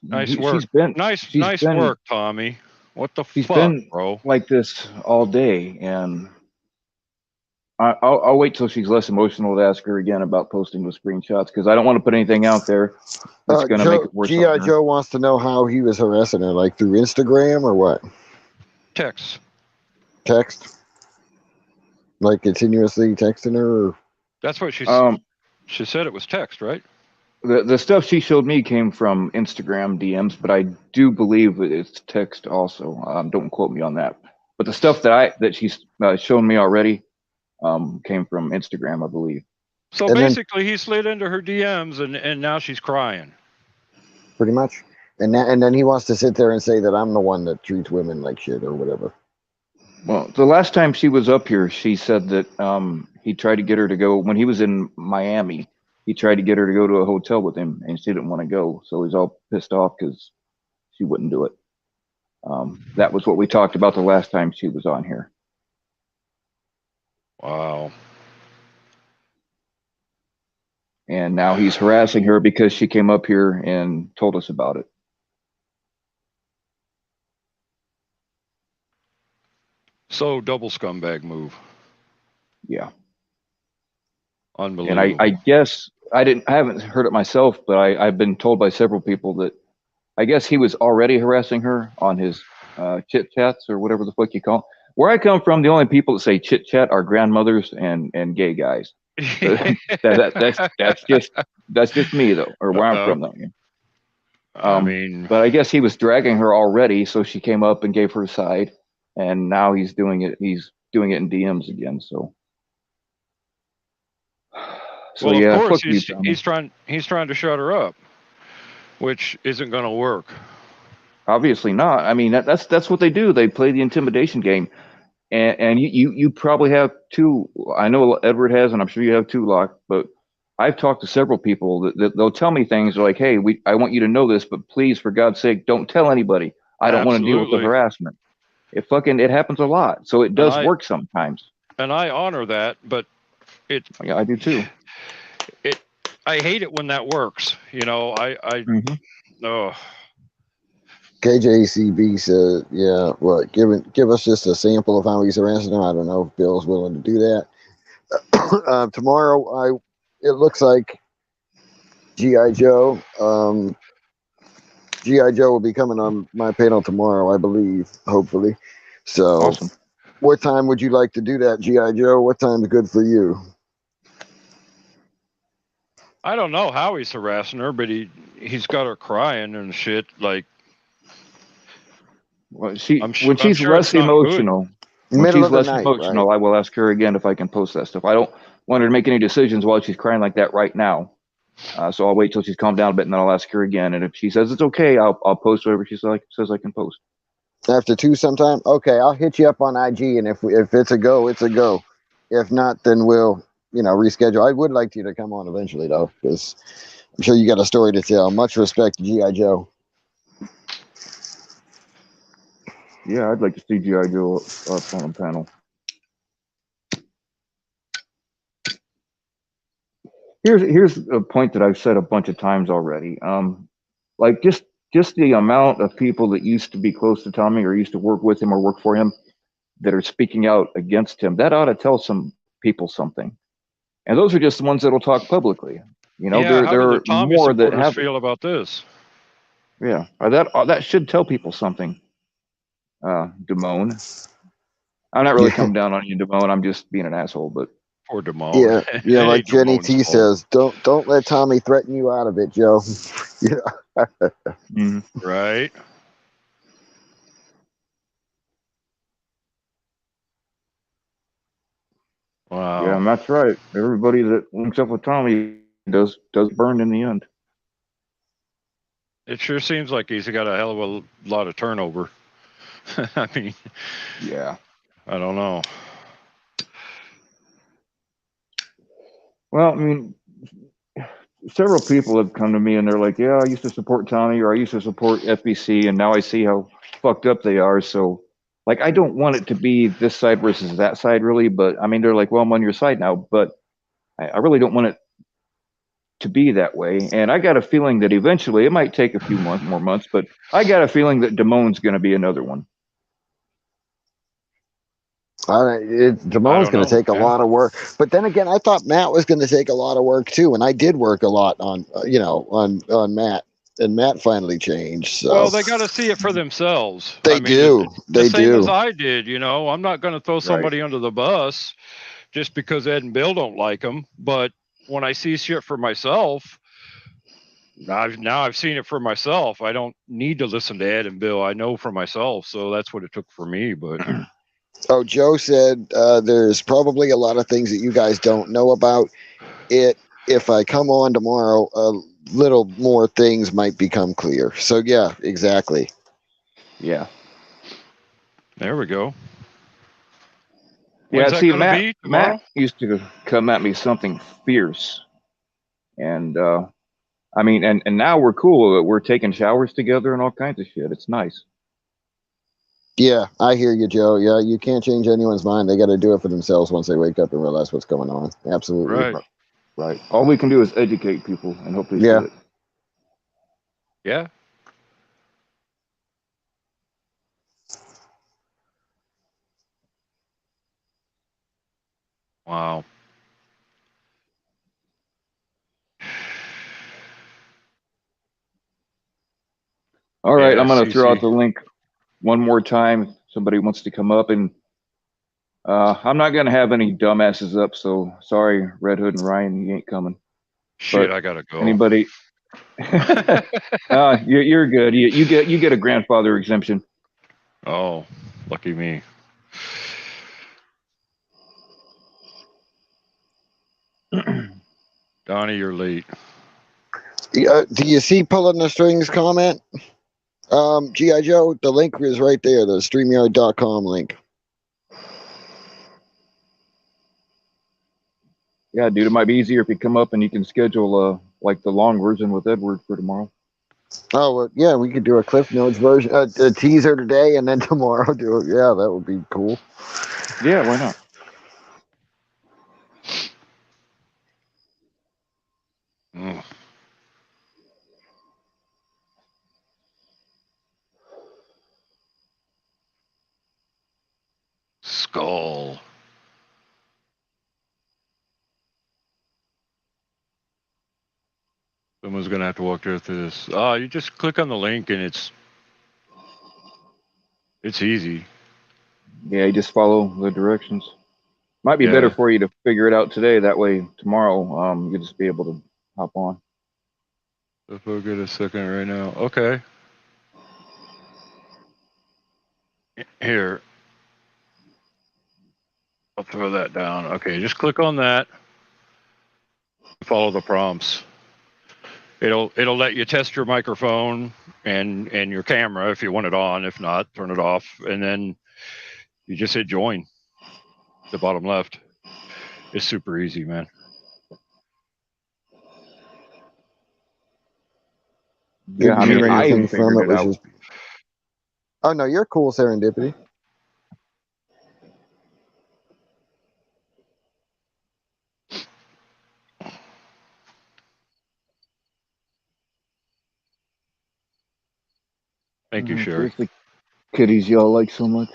Nice work. She's been Nice work, Tommy. What the She's fuck, been bro? like this all day, and I'll wait till she's less emotional to ask her again about posting the screenshots because I don't want to put anything out there that's going to make it worse. G.I. Joe wants to know how he was harassing her, like through Instagram or what? Text. Like continuously texting her? Or? That's what she said. She said it was text, right? The stuff she showed me came from Instagram DMs, but I do believe it's text also. Don't quote me on that. But the stuff that she's shown me already came from Instagram, I believe. So and basically, he slid into her DMs, and now she's crying. Pretty much. And then he wants to sit there and say that I'm the one that treats women like shit or whatever. Well, the last time she was up here, she said that he tried to get her to go when he was in Miami. He tried to get her to go to a hotel with him, and she didn't want to go. So he's all pissed off because she wouldn't do it. That was what we talked about the last time she was on here. Wow. And now he's harassing her because she came up here and told us about it. So double scumbag move. Yeah. Unbelievable. And I guess I haven't heard it myself, but I've been told by several people that I guess he was already harassing her on his chit chats or whatever the fuck you call it. Where I come from, the only people that say chit chat are grandmothers and gay guys. That's just me though, or where I'm from though. I mean, but I guess he was dragging her already, so she came up and gave her a side, and now he's doing it. He's doing it in DMs again. So well, yeah, of course he's trying to shut her up, which isn't going to work. Obviously not. I mean, that's what they do. They play the intimidation game, and you probably have too. I know Edward has, and I'm sure you have too, Locke. But I've talked to several people that they'll tell me things like, "Hey, I want you to know this, but please, for God's sake, don't tell anybody. I don't want to deal with the harassment." It happens a lot, so it does work sometimes. And I honor that, but yeah, I do too. I hate it when that works. Oh. KJCB said, yeah, well, give us just a sample of how he's harassing her. I don't know if Bill's willing to do that. Tomorrow, it looks like G.I. Joe. G.I. Joe will be coming on my panel tomorrow, I believe, hopefully. So, awesome. What time would you like to do that, G.I. Joe? What time's good for you? I don't know how he's harassing her, but he's got her crying and shit. Like, well, when she's less emotional, I will ask her again if I can post that stuff. I don't want her to make any decisions while she's crying like that right now. So I'll wait till she's calmed down a bit, and then I'll ask her again. And if she says it's okay, I'll post whatever she says I can post. After 2 sometime? Okay, I'll hit you up on IG, and if it's a go, it's a go. If not, then we'll reschedule. I would like you to come on eventually, though, because I'm sure you got a story to tell. Much respect to G.I. Joe. Yeah, I'd like to see G.I. Joe up on the panel. Here's a point that I've said a bunch of times already. Like just the amount of people that used to be close to Tommy or used to work with him or work for him that are speaking out against him, that ought to tell some people something. And those are just the ones that'll talk publicly. There are more that have feel about this. Yeah, that should tell people something. Damone. I'm not really Yeah. coming down on you, Damone. I'm just being an asshole, but Poor Damone. Yeah, yeah, Hey, like Jenny Damone's T fault. says, don't let Tommy threaten you out of it, Joe. mm-hmm. Right. Wow. Yeah, and that's right. Everybody that links up with Tommy does burn in the end. It sure seems like he's got a hell of a lot of turnover. I mean, Yeah. I don't know. Well, I mean, several people have come to me and they're like, "Yeah, I used to support Tommy, or I used to support FBC, and now I see how fucked up they are." So, like, I don't want it to be this side versus that side, really. But I mean, they're like, "Well, I'm on your side now," but I really don't want it to be that way. And I got a feeling that eventually, it might take a few more months, but I got a feeling that Damone's going to be another one. Damone's going to take a lot of work, but then again, I thought Matt was going to take a lot of work too, and I did work a lot on on Matt, and Matt finally changed. So. Well, they got to see it for themselves. They I mean, do. The same do. as I did. You know, I'm not going to throw somebody under the bus just because Ed and Bill don't like them. But when I see shit for myself, I've seen it for myself. I don't need to listen to Ed and Bill. I know for myself. So that's what it took for me. But oh, Joe said there's probably a lot of things that you guys don't know about it. If I come on tomorrow, a little more things might become clear. So yeah, exactly. Yeah. There we go. Yeah, When's that see, gonna be? Tomorrow? Matt used to come at me something fierce, and I mean, and now we're cool. We're taking showers together and all kinds of shit. It's nice. Yeah, I hear you, Joe. Yeah, you can't change anyone's mind. They got to do it for themselves once they wake up and realize what's going on. Absolutely. Right. All we can do is educate people and hope they see it. Yeah. Wow. All right, Yeah, I'm going to throw out CC. the link one more time. If somebody wants to come up, and I'm not going to have any dumbasses up, so sorry, Red Hood and Ryan, you ain't coming. Shit, But I gotta go. anybody? You're good. You get a grandfather exemption. Oh, lucky me. Donnie, you're late. Do you see pulling the strings comment? G.I. Joe, the link is right there, the StreamYard.com link. Yeah, dude, it might be easier if you come up and you can schedule like the long version with Edward for tomorrow. Oh, well, yeah, we could do a Cliff Notes version, a teaser today, and then tomorrow do it. Yeah, that would be cool. Yeah, why not? Mm. Skull. Someone's gonna have to walk through this. You just click on the link and it's easy. Yeah, you just follow the directions. Might be better for you to figure it out today. That way, tomorrow, you'll just be able to hop on. If we'll get a second right now. Okay. Here. I'll throw that down. Okay, just click on that. Follow the prompts. It'll let you test your microphone and your camera if you want it on. If not, turn it off, and then you just hit join. The bottom left. It's super easy, man. Yeah, I mean, I even figured it out. Just... Oh no, you're cool, Serendipity. Thank you, Sherry. Where's the kitties y'all like so much?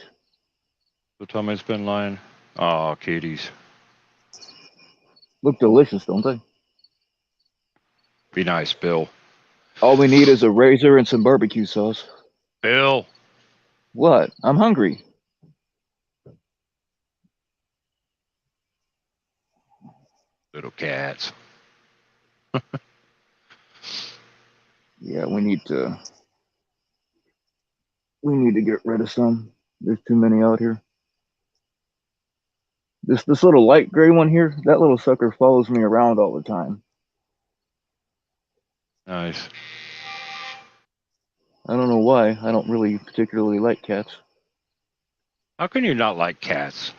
The time I spend lying. Oh, kitties. Look delicious, don't they? Be nice, Bill. All we need is a razor and some barbecue sauce. Bill. What? I'm hungry. Little cats. Yeah, we need to get rid of some. There's too many out here. This little light gray one here, that little sucker follows me around all the time. Nice. I don't know why. I don't really particularly like cats. How can you not like cats?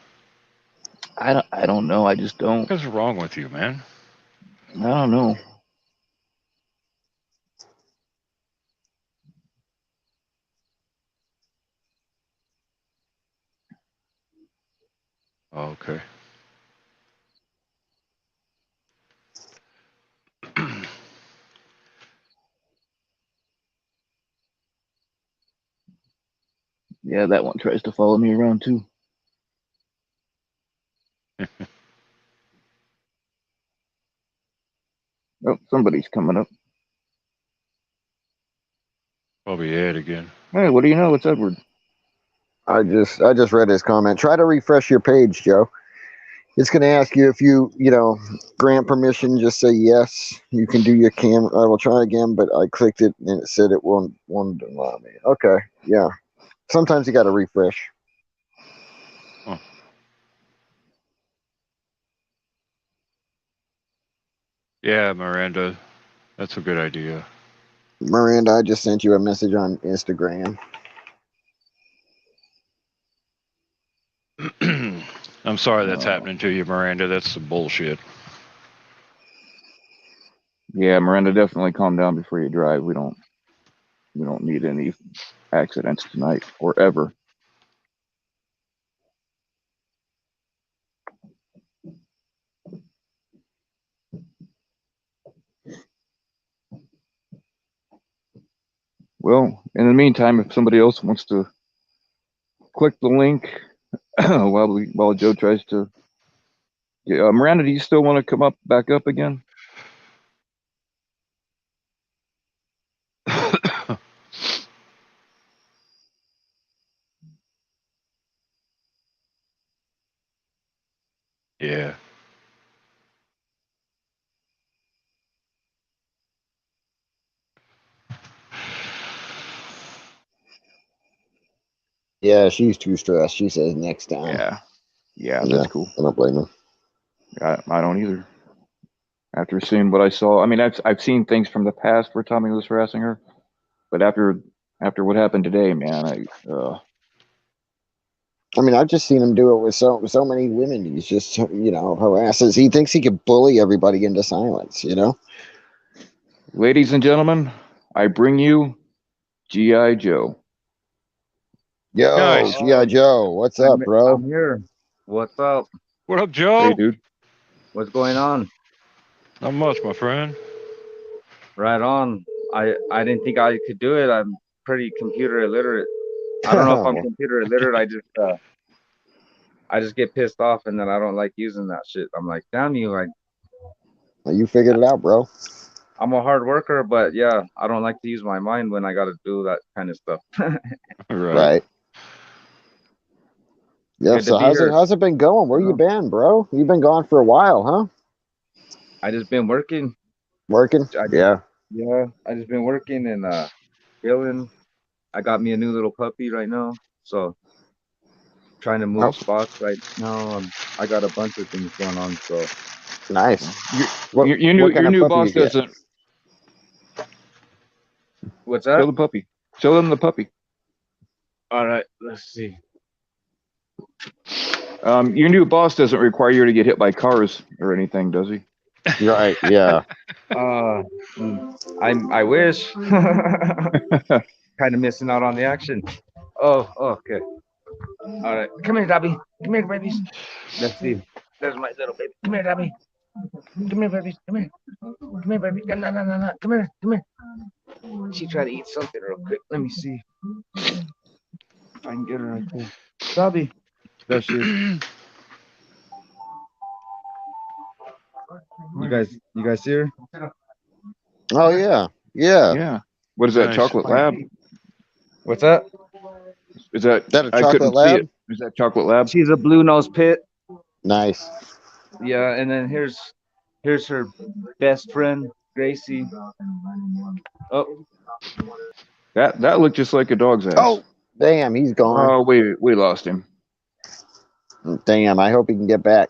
I don't know. I just don't. What's wrong with you, man? I don't know. Oh, okay. Yeah, that one tries to follow me around too. Oh, somebody's coming up. Probably Ed again. Hey, what do you know? It's Edward. I just read his comment. Try to refresh your page, Joe. It's going to ask you if you grant permission. Just say yes. You can do your camera. I will try again, but I clicked it and it said it won't allow me. Okay, yeah. Sometimes you got to refresh. Huh. Yeah, Miranda. That's a good idea. Miranda, I just sent you a message on Instagram. I'm sorry that's happening to you, Miranda. That's some bullshit. Yeah, Miranda, definitely calm down before you drive. We don't need any accidents tonight or ever. Well, in the meantime, if somebody else wants to click the link while Joe tries to, Miranda, do you still want to come back up again? Yeah. Yeah, she's too stressed. She says next time. Yeah, that's cool. I don't blame her. I don't either. After seeing what I saw, I mean, I've seen things from the past where Tommy was harassing her, but after what happened today, man, I mean, I've just seen him do it with so many women. He's just harasses. He thinks he could bully everybody into silence. ladies and gentlemen, I bring you G.I. Joe. Yo, Nice. G.I. Joe, what's up, bro? I'm here. What's up? What up, Joe? Hey, dude. What's going on? Not much, my friend. Right on. I didn't think I could do it. I'm pretty computer illiterate. I don't know if I'm computer illiterate. I just get pissed off and then I don't like using that shit. I'm like, damn you! You figured it out, bro. I'm a hard worker, but yeah, I don't like to use my mind when I got to do that kind of stuff. Right. Yeah. Good to So be here. how's it been going? Where you been, bro? You've been gone for a while, huh? I just been working. Working? Yeah. Yeah, I just been working and chilling. I got me a new little puppy right now, so trying to move spots right now. I got a bunch of things going on, so nice. Your new boss doesn't. What's that? Show the puppy. Show them the puppy. All right, let's see. Your new boss doesn't require you to get hit by cars or anything, does he? Right. Yeah. I wish. Kind of missing out on the action. Oh, okay. All right, come here, Dobby. Come here, babies. Let's see. There's my little baby. Come here, Dobby. Come here, babies. Come here. Come here, baby. No. Come here. Come here. She tried to eat something real quick. Let me see if I can get her right there. Dobby. There she is. You guys see her? Oh yeah. Yeah. Yeah. What is that? Nice. Chocolate Lab? What's that? Is that Is that a I chocolate couldn't see lab? it. Is that chocolate lab? She's a blue nose pit. Nice. Yeah, and then here's her best friend, Gracie. Oh, That looked just like a dog's ass. Oh, damn, he's gone. Oh, we lost him. Damn, I hope he can get back.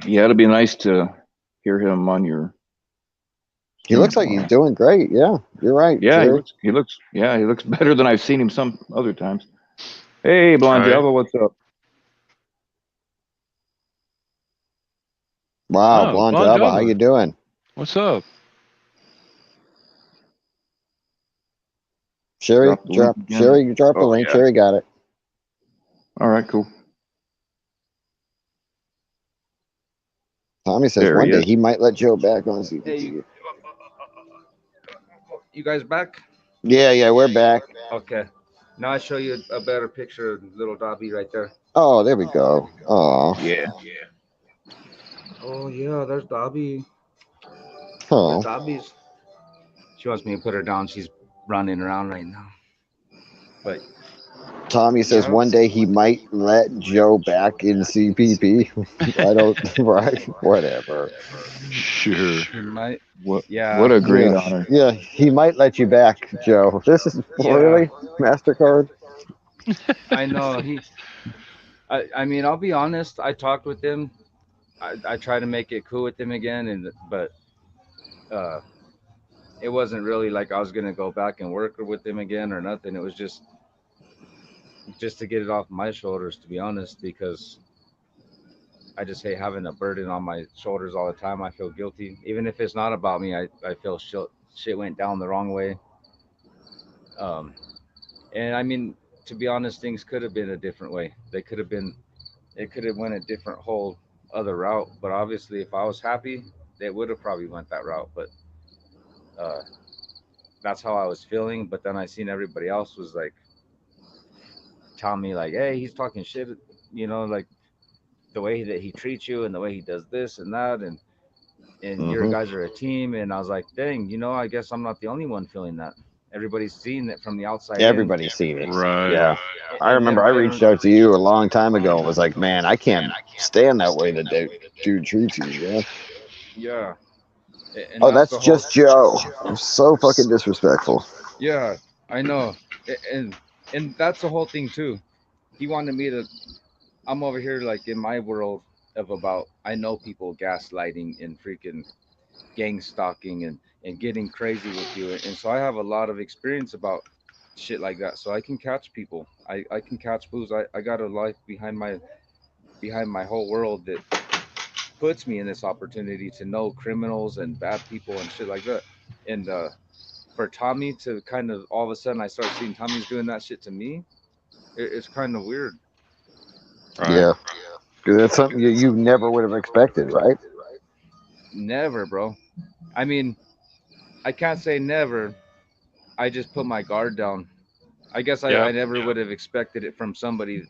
Yeah, it'd be nice to hear him on your. He looks like he's doing great. Yeah, you're right. Yeah, Jerry. he looks better than I've seen him some other times. Hey, Blonde Right. Java, what's up? Wow, Oh, Blonde Blonde Java, how Java. you doing? What's up? Sherry, Drop the link again. Sherry, you dropped the Oh, link. yeah. Sherry got it. All right, cool. Tommy says There one he day is. he might let Joe back on CPT. hey, you guys back? Yeah, we're back. Okay. Now I show you a better picture of little Dobby right there. Oh, there we go. Oh, Yeah. Oh yeah, there's Dobby. oh. There's Dobby's. She wants me to put her down. She's running around right now. But Tommy says Yeah. one day he might let Joe back in CPP. I don't. Right? Whatever. Sure. she might. What Yeah. what a great Yeah, honor. yeah, he might let you back, Joe. This is Yeah. really MasterCard. I know I mean, I'll be honest. I talked with him. I tried to make it cool with him again, but uh, it wasn't really like I was gonna go back and work with him again or nothing. It was just to get it off my shoulders, to be honest, because I just hate having a burden on my shoulders all the time. I feel guilty, even if it's not about me. I feel shit went down the wrong way. Um, and I mean, to be honest, things could have been a different way. It could have went a different whole other route. But obviously, if I was happy, they would have probably went that route. But uh, that's how I was feeling. But then I seen everybody else was like telling me like, hey, he's talking shit, like the way that he treats you and the way he does this and that, and your Hmm. guys are a team. And I was like, dang, I guess I'm not the only one feeling that. Everybody's seeing it from the outside in. Everybody's seen it. Right. Yeah, I And remember I and reached out to you a long time ago and was like, man, I can't stand that way the dude treats you. Yeah. yeah, and Oh, that's that's the whole. just Joe. So fucking disrespectful. Yeah, I know. And that's the whole thing too. He wanted me to. I'm over here like in my world of about. I know people gaslighting and freaking gang stalking and getting crazy with you, and so I have a lot of experience about shit like that. So I can catch people. I can catch booze. I got a life behind my whole world that puts me in this opportunity to know criminals and bad people and shit like that. And for Tommy to kind of all of a sudden I start seeing Tommy's doing that shit to me, it's kind of weird. Right. Yeah, 'cause that's something you never would have expected, right? Never, bro. I mean, I can't say never. I just put my guard down. I guess I Yep. never would have expected it from somebody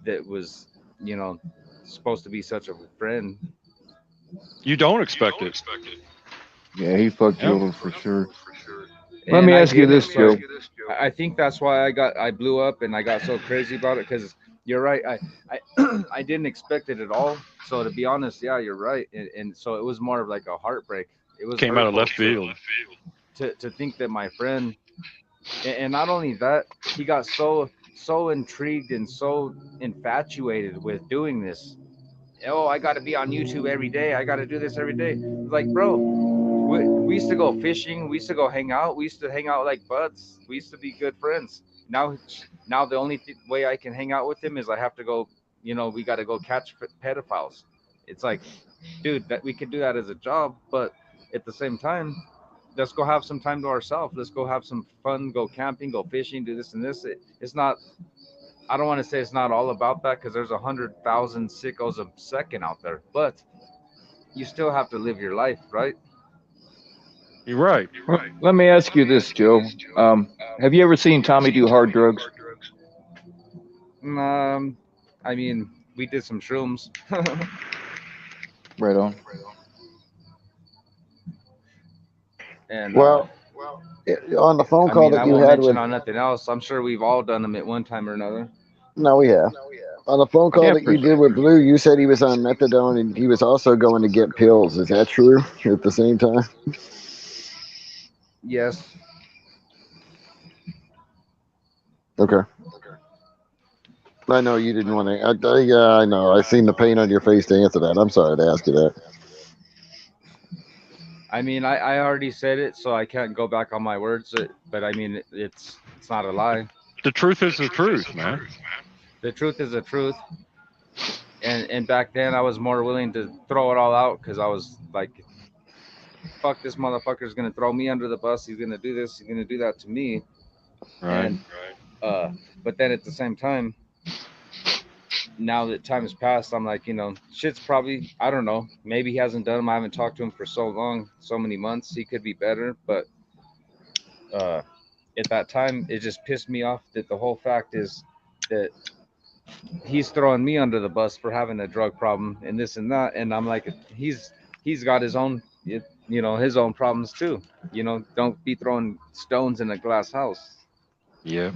that was, you know, supposed to be such a friend. You don't expect it. Yeah, he fucked you Yep. over for sure. Let And me I ask you didn't, this, Joe. but I think that's why I blew up and I got so crazy about it because you're right. I didn't expect it at all. So to be honest, yeah, you're right. And so it was more of like a heartbreak. It was Came out of hurtful left field. to think that my friend, and not only that, he got so intrigued and so infatuated with doing this. Oh, I got to be on YouTube every day. I got to do this every day. Like, bro, we used to go fishing. We used to go hang out. We used to hang out like buds. We used to be good friends. Now the only way I can hang out with him is I have to go. We got to go catch pedophiles. It's like, dude, that we could do that as a job, but at the same time, let's go have some time to ourselves. Let's go have some fun. Go camping. Go fishing. Do this and this. It's not. I don't want to say it's not all about that because there's 100,000 sickos a second out there, but you still have to live your life, right? You're right. Well, let me ask you this, Joe. Have you ever seen Tommy do hard drugs? I mean, we did some shrooms. Right on. And Well, on the phone I call mean, that I you won't had mention with, on nothing else. I'm sure we've all done them at one time or another. no, we have. On the phone call Yeah, that you did with Blue, you said he was on methadone and he was also going to get pills. Is that true at the same time? Yes. Okay. I know you didn't want to. Yeah, I know. I seen the pain on your face to answer that. I'm sorry to ask you that. I mean, I already said it, so I can't go back on my words. But I mean, it's not a lie. The truth is the truth, man. The truth is the truth. And back then, I was more willing to throw it all out because I was like, "Fuck, this motherfucker's gonna throw me under the bus. He's gonna do this. He's gonna do that to me." Right. And but then at the same time, now that time has passed, I'm like, shit's probably, I don't know. Maybe he hasn't done them. I haven't talked to him for so long, so many months. He could be better, but uh, at that time, it just pissed me off that the whole fact is that he's throwing me under the bus for having a drug problem and this and that, and I'm like, he's got his own, his own problems too. Don't be throwing stones in a glass house. Yeah.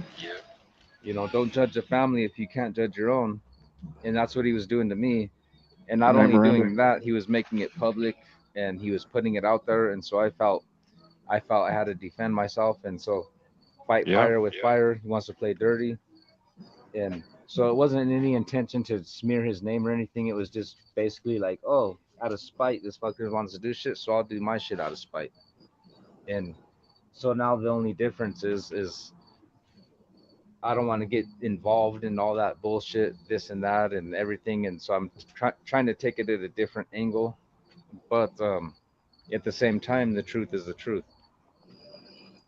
Don't judge a family if you can't judge your own, and that's what he was doing to me. And good not night, only Miranda. doing that, he was making it public and he was putting it out there, and so I felt I had to defend myself, and so fight Yeah. fire with fire. He wants to play dirty. And so it wasn't any intention to smear his name or anything. It was just basically like, oh, out of spite, this fucker wants to do shit, so I'll do my shit out of spite. And so now the only difference is I don't want to get involved in all that bullshit, this and that, and everything. And so I'm trying to take it at a different angle. But at the same time, the truth is the truth.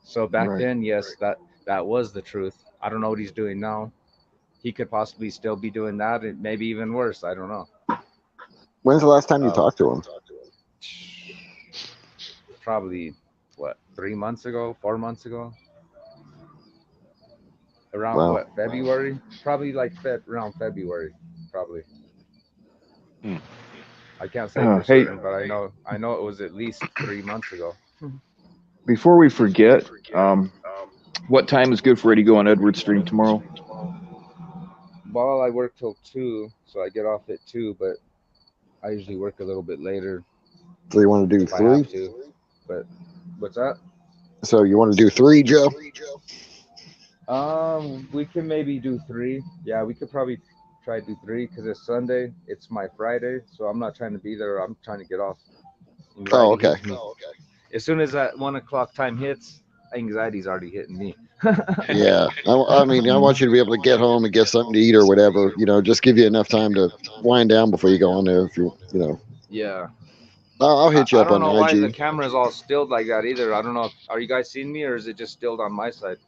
So back Right. then, yes, that was the truth. I don't know what he's doing now. He could possibly still be doing that, and maybe even worse. I don't know. When's the last time you Uh, talked to him? Probably what, 3 months ago, 4 months ago, around Wow. what, February? Probably like around February, probably. Hmm. I can't say for Hey, certain, but I know it was at least 3 months ago. before we forget, what time is good for you to go on Edward's stream tomorrow? Well, I work till 2, so I get off at 2, but I usually work a little bit later So you want to do if I have 3? to. But what's that? So you want to do 3, Joe? We can maybe do 3. Yeah, we could probably try to do 3 because it's Sunday. It's my Friday, so I'm not trying to be there. I'm trying to get off. Oh, Anxiety okay. hits me. As soon as that 1 o'clock time hits, anxiety's already hitting me. Yeah. I mean, I want you to be able to get home and get something to eat or whatever. Just give you enough time to wind down before you go on there. If you. Yeah. I'll I, hit you I up don't on know why the IG. camera's all stilled like that either. I don't know. Are you guys seeing me or is it just stilled on my side?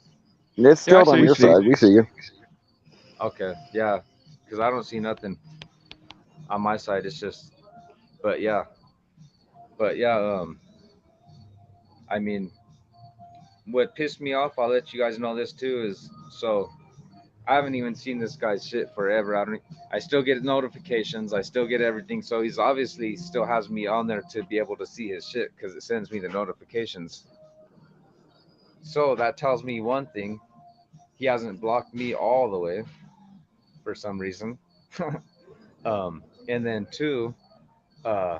It's Yeah, I still on see. We your see. side. We see you. Okay. Yeah. Because I don't see nothing on my side. It's just, but yeah. But yeah. I mean, what pissed me off, I'll let you guys know this too, is so I haven't even seen this guy's shit forever. I still get notifications. I still get everything. So he's obviously still has me on there to be able to see his shit because it sends me the notifications. So that tells me one thing. He hasn't blocked me all the way for some reason. And then two, uh,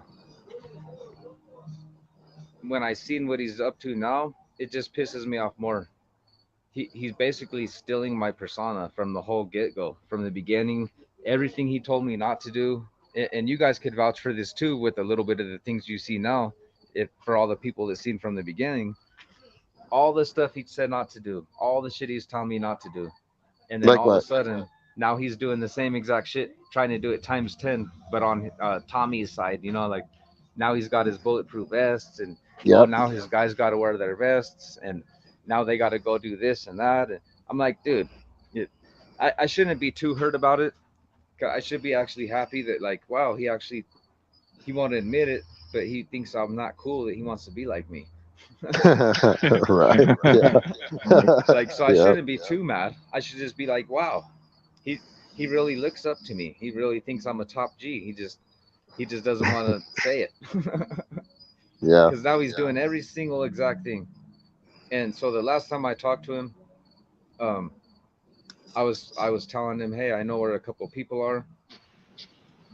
when I seen what he's up to now, it just pisses me off more. He's basically stealing my persona from the whole get go, from the beginning. Everything he told me not to do, and you guys could vouch for this too, with a little bit of the things you see now. If for all the people that seen from the beginning, all the stuff he said not to do, all the shit he's telling me not to do, and then Like all of a what? sudden now he's doing the same exact shit, trying to do it times 10, but on Tommy's side. Like now he's got his bulletproof vests, and oh, Yep. now his guys got to wear their vests, and now they got to go do this and that. And I'm like, dude, I shouldn't be too hurt about it. I should be actually happy that, like, wow, he won't admit it, but he thinks I'm not cool, that he wants to be like me. Right. Yeah. Like, so I Yeah. shouldn't be too mad. I should just be like, wow, he he really looks up to me. He really thinks I'm a top G. He just doesn't want to say it. Yeah. Because now he's doing every single exact thing. And so the last time I talked to him, um, I was telling him, hey, I know where a couple people are,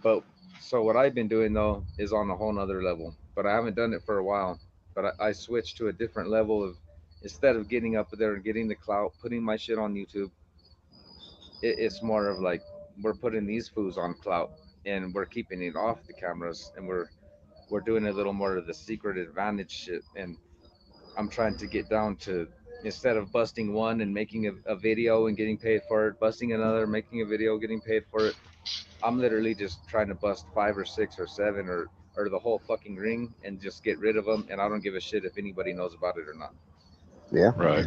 but so what I've been doing though is on a whole nother level. But I haven't done it for a while. But I switched to a different level of, instead of getting up there and getting the clout, putting my shit on YouTube, it's more of like we're putting these fools on clout and we're keeping it off the cameras, and we're doing a little more of the secret advantage shit. And I'm trying to get down to, instead of busting one and making a video and getting paid for it, busting another, making a video, getting paid for it. I'm literally just trying to bust 5 or 6 or 7 or the whole fucking ring and just get rid of them. And I don't give a shit if anybody knows about it or not. Yeah. Right.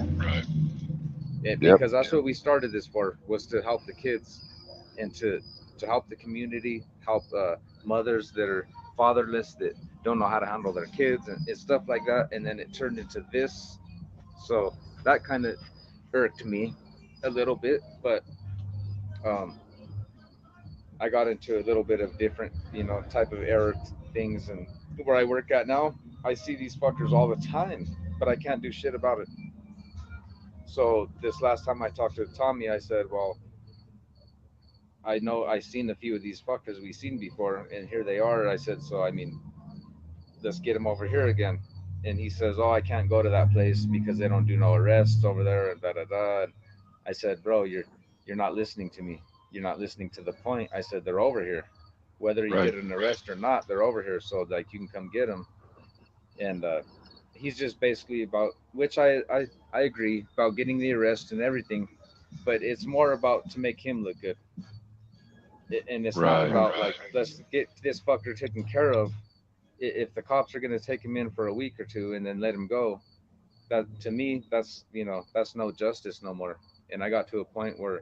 Yep. Because that's what we started this for, was to help the kids and to help the community, help mothers that are fatherless, that don't know how to handle their kids and stuff like that. And then it turned into this. So that kind of irked me a little bit, but um, I got into a little bit of different, type of error things. And where I work at now, I see these fuckers all the time, but I can't do shit about it. So this last time I talked to Tommy, I said, well, I know I seen a few of these fuckers we seen before, and here they are. I said, so I mean, let's get them over here again. And he says, oh, I can't go to that place because they don't do no arrests over there and da da da. And I said, bro, you're not listening to me. You're not listening to the point. I said, they're over here, whether you Right. get an arrest or not. They're over here, so like you can come get them. And he's just basically about, which I agree about getting the arrest and everything, but it's more about to make him look good. And it's not Right. about like, let's get this fucker taken care of. If the cops are going to take him in for a week or two and then let him go, that to me, that's no justice no more. And I got to a point where,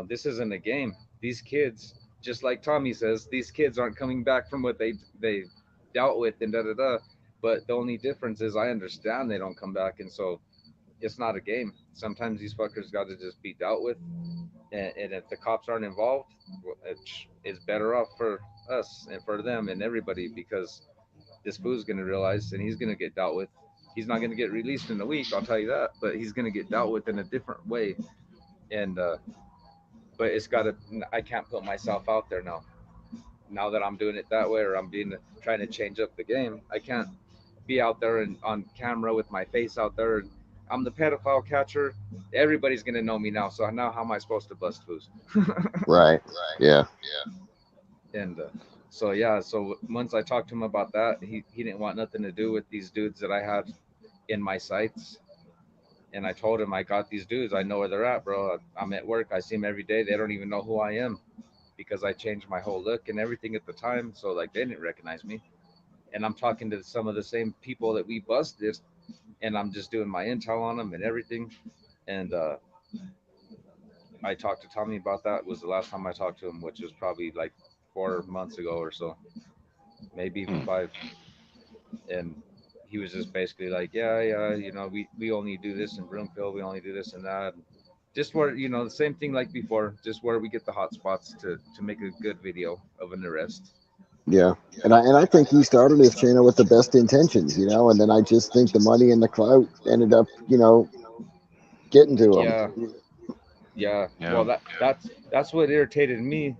this isn't a game. These kids, just like Tommy says, these kids aren't coming back from what they dealt with and da da da. But the only difference is I understand they don't come back, and so it's not a game. Sometimes these fuckers got to just be dealt with, and if the cops aren't involved, well, it's better off for us and for them and everybody, because this fool's gonna realize and he's gonna get dealt with. He's not gonna get released in a week, I'll tell you that, but he's gonna get dealt with in a different way. And but it's gotta. I can't put myself out there now. Now that I'm doing it that way, or I'm being trying to change up the game, I can't be out there and on camera with my face out there. And I'm the pedophile catcher. Everybody's gonna know me now. So now how am I supposed to bust fools? Right. Yeah. And so yeah, so once I talked to him about that, he didn't want nothing to do with these dudes that I had in my sights. And I told him, I got these dudes. I know where they're at, bro. I'm at work. I see them every day. They don't even know who I am because I changed my whole look and everything at the time. So like they didn't recognize me. And I'm talking to some of the same people that we busted, and I'm just doing my intel on them and everything. And I talked to Tommy about that. It was the last time I talked to him, which was probably like 4 months ago or so, maybe even Hmm. 5. And he was just basically like, yeah, yeah, we only do this in Broomfield. We only do this and that. Just where, the same thing like before, just where we get the hot spots to make a good video of an arrest. Yeah. And I think he started his channel with the best intentions, and then I just think the money and the clout ended up, getting to him. Yeah, yeah. Yeah. Well, that's what irritated me.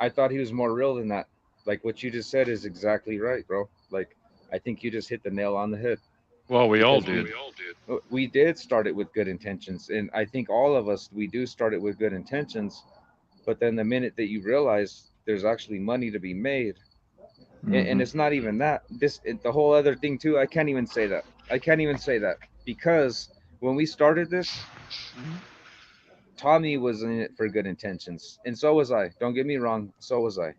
I thought he was more real than that. Like what you just said is exactly right, bro. Like I think you just hit the nail on the head, Well, we all because did. we did start it with good intentions, and I think all of us, we do start it with good intentions. But then the minute that you realize there's actually money to be made, and Mm-hmm. it's not even that, the whole other thing too, I can't even say that. I can't even say that because when we started this, Tommy was in it for good intentions, and so was I. Don't get me wrong, so was I.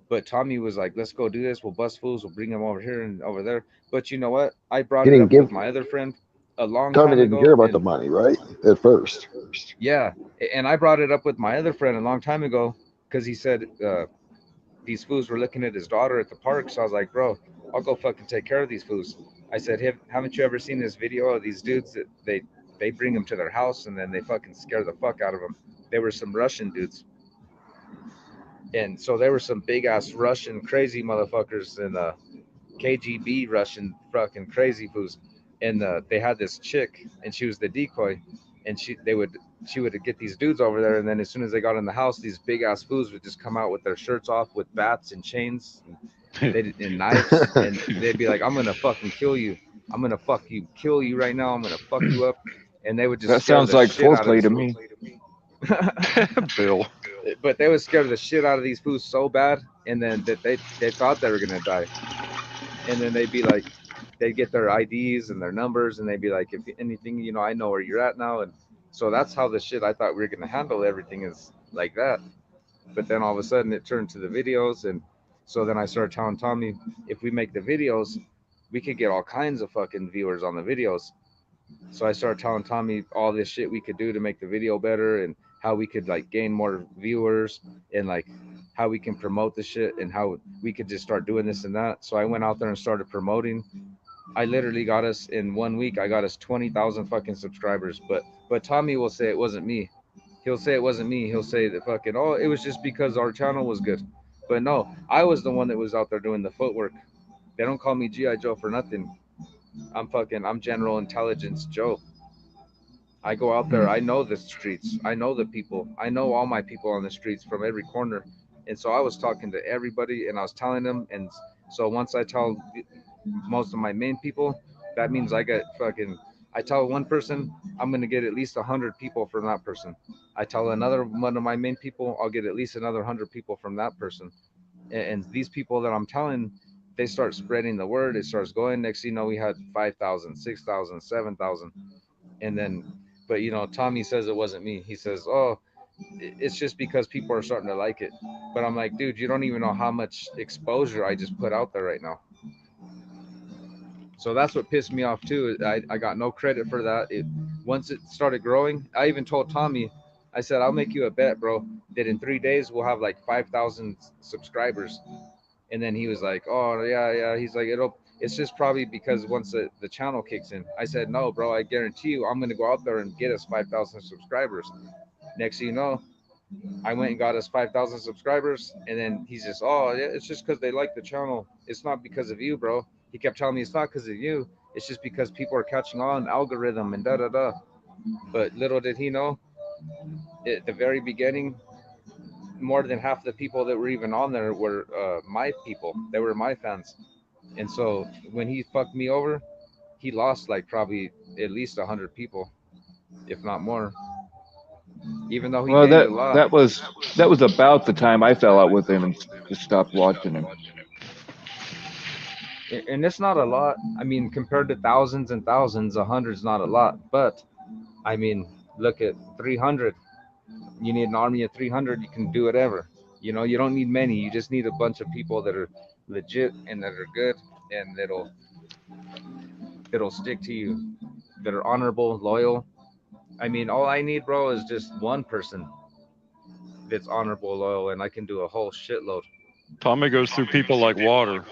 But Tommy was like, let's go do this. We'll bust fools. We'll bring them over here and over there. But you know what? I brought He it didn't up give with my other friend a long Tommy time didn't care ago. about the And money, right? At first. yeah, and I brought it up with my other friend a long time ago because he said these fools were looking at his daughter at the park. So I was like, bro, I'll go fucking take care of these fools. I said, haven't you ever seen this video of these dudes that they bring them to their house and then they fucking scare the fuck out of them? They were some Russian dudes. And so there were some big ass Russian crazy motherfuckers, and KGB Russian fucking crazy fools, and they had this chick, and she was the decoy, and she would get these dudes over there, and then as soon as they got in the house, these big ass fools would just come out with their shirts off with bats and chains, and knives, and they'd be like, "I'm gonna fucking kill you. I'm gonna kill you right now. I'm gonna fuck you up," and they would just That scare sounds the like shit out of foreplay these to fools. me. Bill. But they would scare the shit out of these fools so bad, and then that they thought they were gonna die, and then they'd be like, they'd get their IDs and their numbers, and they'd be like, if anything, I know where you're at now, and so that's how the shit I thought we were gonna handle everything is like that. But then all of a sudden it turned to the videos, and so then I started telling Tommy, if we make the videos, we could get all kinds of fucking viewers on the videos. So I started telling Tommy all this shit we could do to make the video better, and how we could like gain more viewers, and like how we can promote the shit, and how we could just start doing this and that. So I went out there and started promoting. I literally got us in 1 week. I got us 20,000 fucking subscribers. But Tommy will say it wasn't me. He'll say it wasn't me. He'll say that fucking it was just because our channel was good. But no, I was the one that was out there doing the footwork. They don't call me GI Joe for nothing. I'm General Intelligence Joe. I go out there. I know the streets. I know the people. I know all my people on the streets from every corner. And so I was talking to everybody, and I was telling them. And so once I tell most of my main people, that means I get fucking. I tell one person, I'm gonna get at least 100 people from that person. I tell another one of my main people, I'll get at least another 100 people from that person. And these people that I'm telling, they start spreading the word. It starts going. Next thing you know, we had 5,000, 6,000, 7,000, and then, but Tommy says it wasn't me. He says, "Oh, it's just because people are starting to like it." But I'm like, dude, you don't even know how much exposure I just put out there right now. So that's what pissed me off too. I got no credit for that. Once it started growing, I even told Tommy, I said, I'll make you a bet, bro, that in 3 days we'll have like 5,000 subscribers. And then he was like, "Oh yeah, yeah." He's like, It's just probably because once the channel kicks in. I said, "No, bro. I guarantee you, I'm gonna go out there and get us 5,000 subscribers." Next thing you know, I went and got us 5,000 subscribers, and then he's just, "Oh yeah, it's just because they like the channel. It's not because of you, bro." He kept telling me it's not because of you. It's just because people are catching on algorithm and da da da. But little did he know, at the very beginning, more than half the people that were even on there were my people. They were my fans. And so when he fucked me over, he lost like probably at least 100 people, if not more. Even though he Well, gained that a lot. that was that was about the time I fell out with him and just stopped watching him. And it's not a lot. I mean, compared to thousands and thousands, a hundred's not a lot. But I mean, look at 300. You need an army of 300. You can do whatever. You don't need many. You just need a bunch of people that are legit and that are good, and that'll stick to you, that are honorable, loyal. I mean, all I need, bro, is just one person that's honorable, loyal, and I can do a whole shitload. Tommy goes through people like water.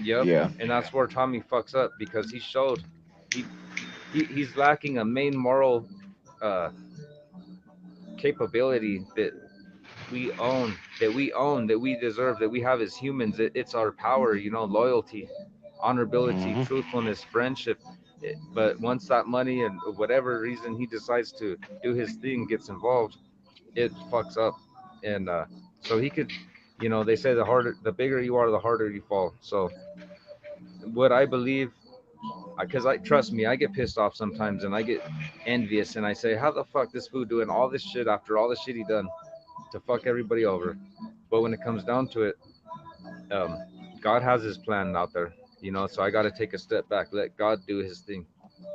Yep. Yeah. And that's where Tommy fucks up, because he showed he, he's lacking a main moral uh, capability that that we deserve, that we have as humans. It's our power, loyalty, honorability, Hmm. truthfulness, friendship. But once that money and whatever reason he decides to do his thing gets involved, it fucks up. And so he could, they say the bigger you are, the harder you fall. So what I believe, because I trust me, I get pissed off sometimes, and I get envious, and I say, how the fuck this fool doing all this shit after all the shit he done to fuck everybody over? But when it comes down to it, um, God has his plan out there, so I got to take a step back, let God do his thing,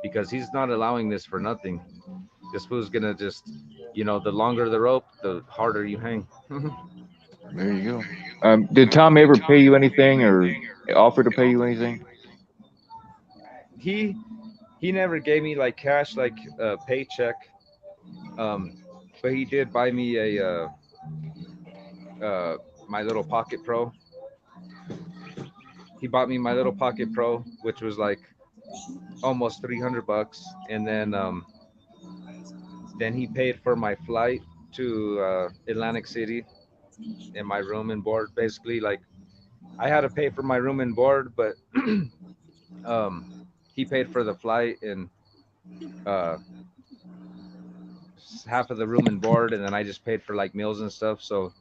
because he's not allowing this for nothing. This fool's gonna just, the longer the rope, the harder you hang. There you go. Did Tom ever pay you anything or offer to pay you anything? he he never gave me like cash, like a paycheck, um, but he did buy me a uh, my little Pocket Pro. He bought me my little Pocket Pro, which was like almost $300, and then he paid for my flight to Atlantic City, and my room and board. Basically, like I had to pay for my room and board, but he paid for the flight and uh, half of the room and board, and then I just paid for like meals and stuff. So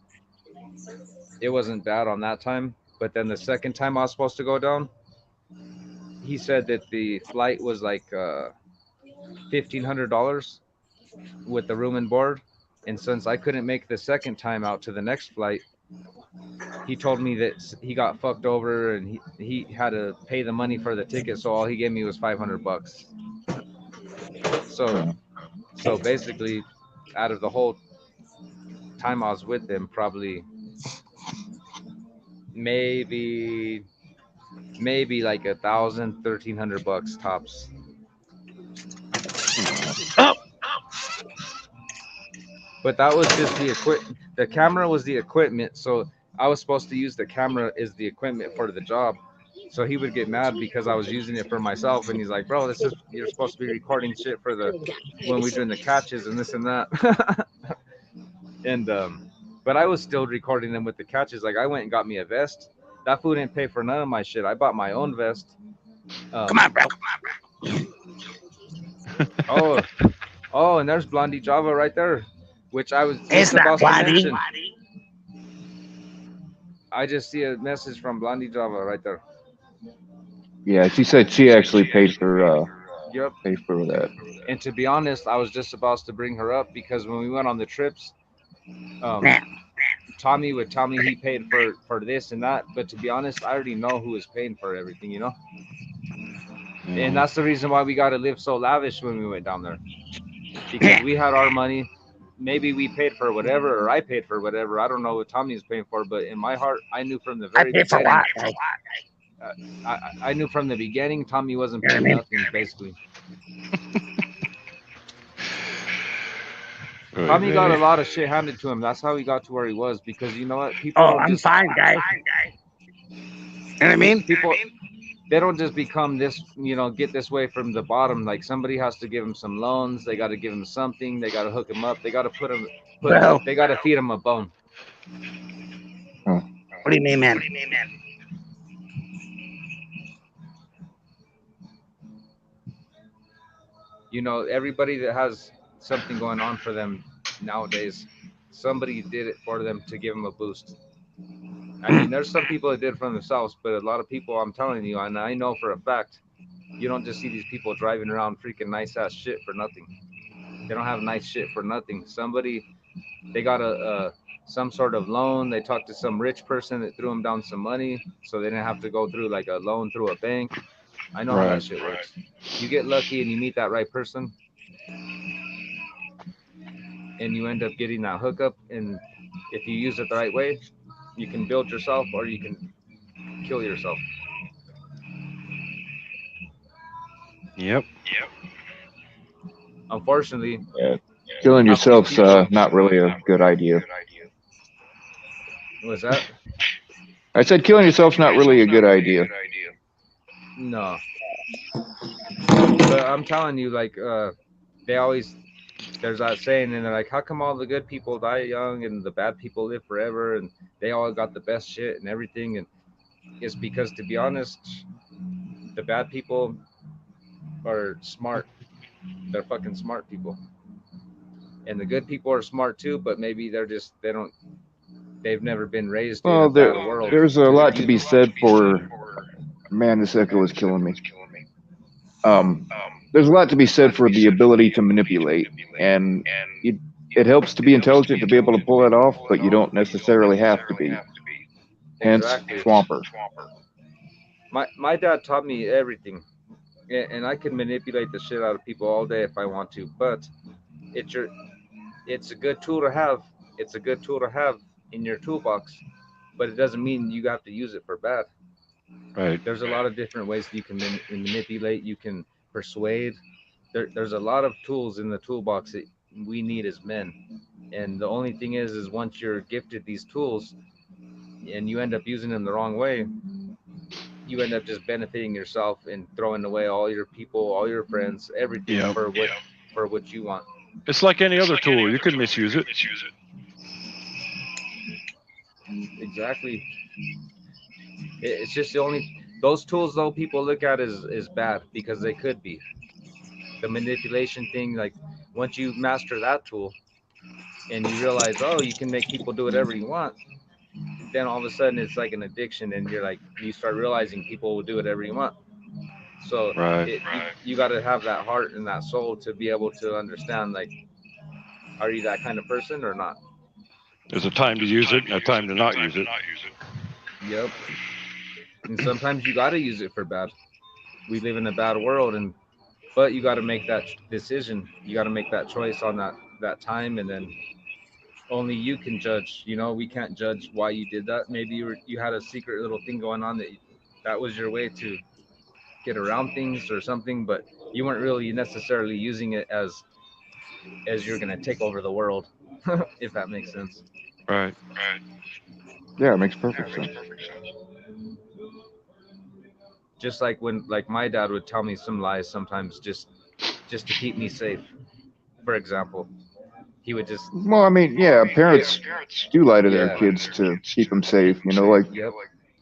it wasn't bad on that time. But then the second time I was supposed to go down, he said that the flight was like $1,500 with the room and board. And since I couldn't make the second time out to the next flight, he told me that he got fucked over and he had to pay the money for the ticket. So all he gave me was $500. So basically, out of the whole time I was with him, probably maybe like 1,000, $1,300 tops. But that was just the camera was the equipment. So I was supposed to use the camera as the equipment for the job. So he would get mad because I was using it for myself, and he's like, "Bro, this is you're supposed to be recording shit for the when we're doing the catches and this and that." And but I was still recording them with the catches. Like I went and got me a vest. That fool didn't pay for none of my shit. I bought my own vest. Come on, bro. Oh, and there's Blondie Java right there, which I was It's just not about to Blondie. mention. I just see a message from Blondie Java right there. Yeah, she said she actually paid for Yep. that. And to be honest, I was just about to bring her up because when we went on the trips, Tommy would tell me he paid for this and that, but to be honest, I already know who is paying for everything, you know. And that's the reason why we got to live so lavish when we went down there, because we had our money. Maybe we paid for whatever, or I paid for whatever. I don't know what Tommy is paying for, but in my heart, I knew from the I very pay for beginning. what? I knew from the beginning Tommy wasn't You know what I paying mean? nothing, basically. Tommy got a lot of shit handed to him. That's how he got to where he was. Because you know what? People Oh, don't I'm just fine, guys. You know what I mean? people. They don't just become this, you know, get this way from the bottom. Like somebody has to give him some loans. They got to give him something. They got to hook him up. They got to Bro, They got to feed him a bone. what do you mean, man? You know, everybody that has something going on for them nowadays, somebody did it for them to give them a boost. I mean, there's some people that did it for themselves, but a lot of people, I'm telling you, and I know for a fact, you don't just see these people driving around freaking nice ass shit for nothing. They don't have nice shit for nothing. They got some sort of loan. They talked to some rich person that threw them down some money, so they didn't have to go through like a loan through a bank. I know how that shit works. You get lucky and you meet that right person, and you end up getting that hookup. And if you use it the right way, you can build yourself or you can kill yourself. Yep. Unfortunately, Yeah. Killing yourself's not really a good idea. what's that? I said killing yourself's not really a good idea. No. But I'm telling you, like, there's that saying, and they're like, how come all the good people die young and the bad people live forever and they all got the best shit and everything? And it's because, to be honest, the bad people are smart. They're fucking smart people. And the good people are smart too, but maybe they've never been raised in a bad world. There's a lot to be said for, man, this echo is killing me. There's a lot to be said for the ability to manipulate, and it helps to be intelligent to be able to pull that off, but you don't necessarily have to be. Hence, Exactly. Swamper. My dad taught me everything, and I can manipulate the shit out of people all day if I want to. But it's a good tool to have. It's a good tool to have in your toolbox, but it doesn't mean you have to use it for bad. Right. There's a lot of different ways you can manipulate. You can persuade. There's a lot of tools in the toolbox that we need as men. And the only thing is once you're gifted these tools and you end up using them the wrong way, you end up just benefiting yourself and throwing away all your people, all your friends, everything for what you want. It's like any other tool. You can misuse it. Exactly. It's just the only those tools though people look at is bad because they could be the manipulation thing. Like once you master that tool and you realize, oh, you can make people do whatever you want, then all of a sudden it's like an addiction, and you're like you start realizing people will do whatever you want. So Right. you got to have that heart and that soul to be able to understand, like, are you that kind of person or not? There's a time to use it and a time to not use it. Yep. And sometimes you got to use it for bad. We live in a bad world, and but you got to make that decision. You got to make that choice on that time, and then only you can judge. You know, we can't judge why you did that. Maybe you had a secret little thing going on that was your way to get around things or something, but you weren't really necessarily using it as you're gonna take over the world, if that makes sense. Right. Yeah, it makes perfect sense. Just like when like my dad would tell me some lies sometimes just to keep me safe. For example, he would just Well, I mean, yeah, parents do lie to their yeah. kids to keep them safe. You know, like Yep.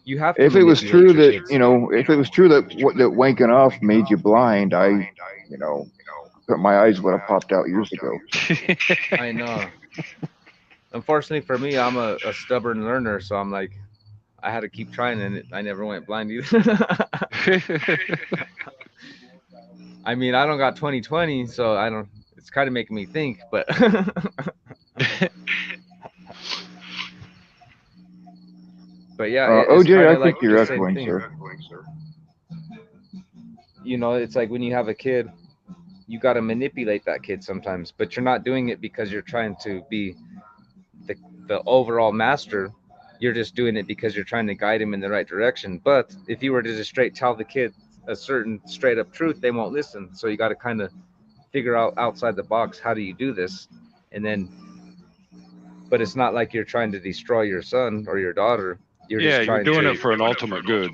You have to if it was manipulate true your that, kids. you know, if it was true that that wanking off made you blind, you know, my eyes would have popped out years ago. I know. Unfortunately for me, I'm a stubborn learner, so I'm like, I had to keep trying, and I never went blind either. I mean, I don't got 20/20, so I don't. It's kind of making me think, but but yeah, it's OJ, kind I of like think you're the same echoing, thing. sir. You know, it's like when you have a kid, you got to manipulate that kid sometimes, but you're not doing it because you're trying to be the the overall master. You're just doing it because you're trying to guide him in the right direction. But if you were to just straight tell the kid a certain straight up truth, they won't listen. So you got to kind of figure out outside the box, how do you do this, and then but it's not like you're trying to destroy your son or your daughter. You're Yeah, just you're trying doing to it for an ultimate good.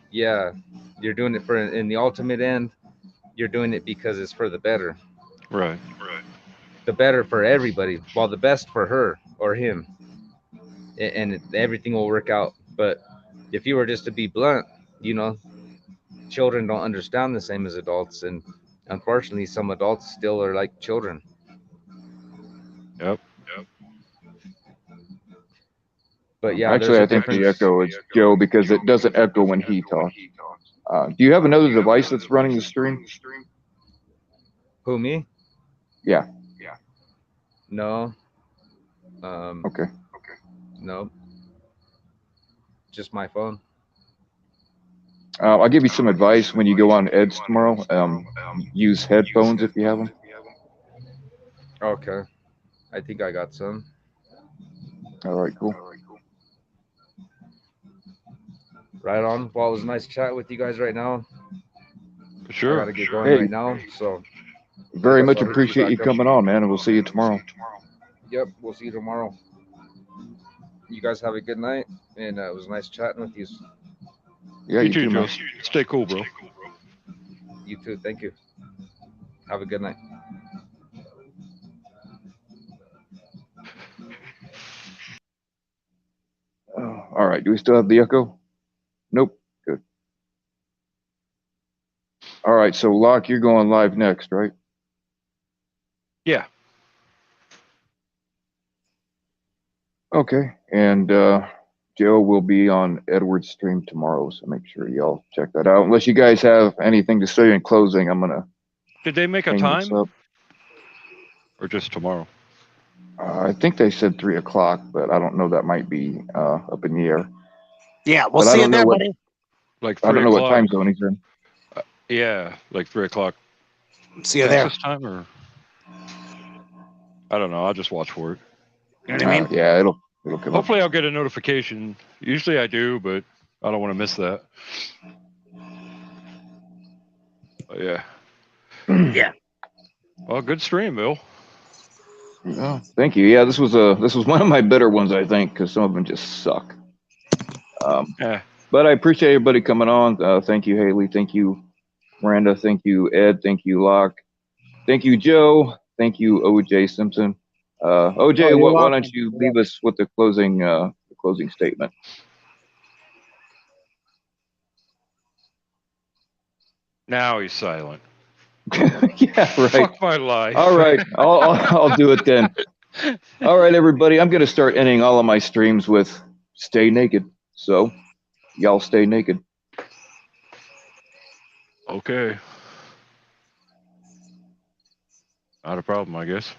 yeah, you're doing it for in the ultimate end. You're doing it because it's for the better, Right. the better for everybody, while the best for her or him, and everything will work out. But if you were just to be blunt, you know, children don't understand the same as adults, and unfortunately, some adults still are like children. Yep. But yeah, there's Actually, a I think the difference. echo is Joe because it doesn't echo when he talks. Do you have another device that's running the stream? Who, me? Yeah. No. Okay. No. Just my phone. I'll give you some advice when you go on Ed's tomorrow. Use headphones if you have them. Okay. I think I got some. All right, cool. Right on. Well, it was nice chat with you guys right now. I Sure. gotta get going Hey, right now. So very I guess much I'll hit you appreciate you back up. coming on, man, and we'll see you tomorrow. Yep, we'll see you tomorrow. You guys have a good night, and it was nice chatting with you. Yeah, You you too, too, man. Joe. Stay cool, bro. You too. Thank you. Have a good night. All right. Do we still have the echo? Nope. Good. All right. So, Locke, you're going live next, right? Yeah. Okay. And Joe will be on Edward's stream tomorrow, so make sure y'all check that out. Unless you guys have anything to say in closing, I'm gonna Did they make a hang this time up. or just tomorrow? I think they said 3 o'clock, but I don't know. That might be up in the air. Yeah, we'll But I see you don't know there, what buddy. Like I 3 don't know what o'clock? time zone he's in. Yeah, like 3 o'clock See you there. Texas time, or I don't know. I'll just watch for it. You know what I mean? Yeah, it'll come up. Hopefully, I'll get a notification. Usually, I do, but I don't want to miss that. But yeah. Yeah. Well, good stream, Bill. Oh, thank you. Yeah, this was one of my better ones, I think, because some of them just suck. Yeah. But I appreciate everybody coming on. Thank you, Haley. Thank you, Miranda. Thank you, Ed. Thank you, Locke. Thank you, Joe. Thank you, OJ Simpson. OJ, you're why welcome. don't you leave us with the closing statement? Now he's silent. Yeah, right. Fuck my life. All right, I'll do it then. All right, everybody, I'm going to start ending all of my streams with stay naked. So, y'all stay naked. Okay. Not a problem, I guess.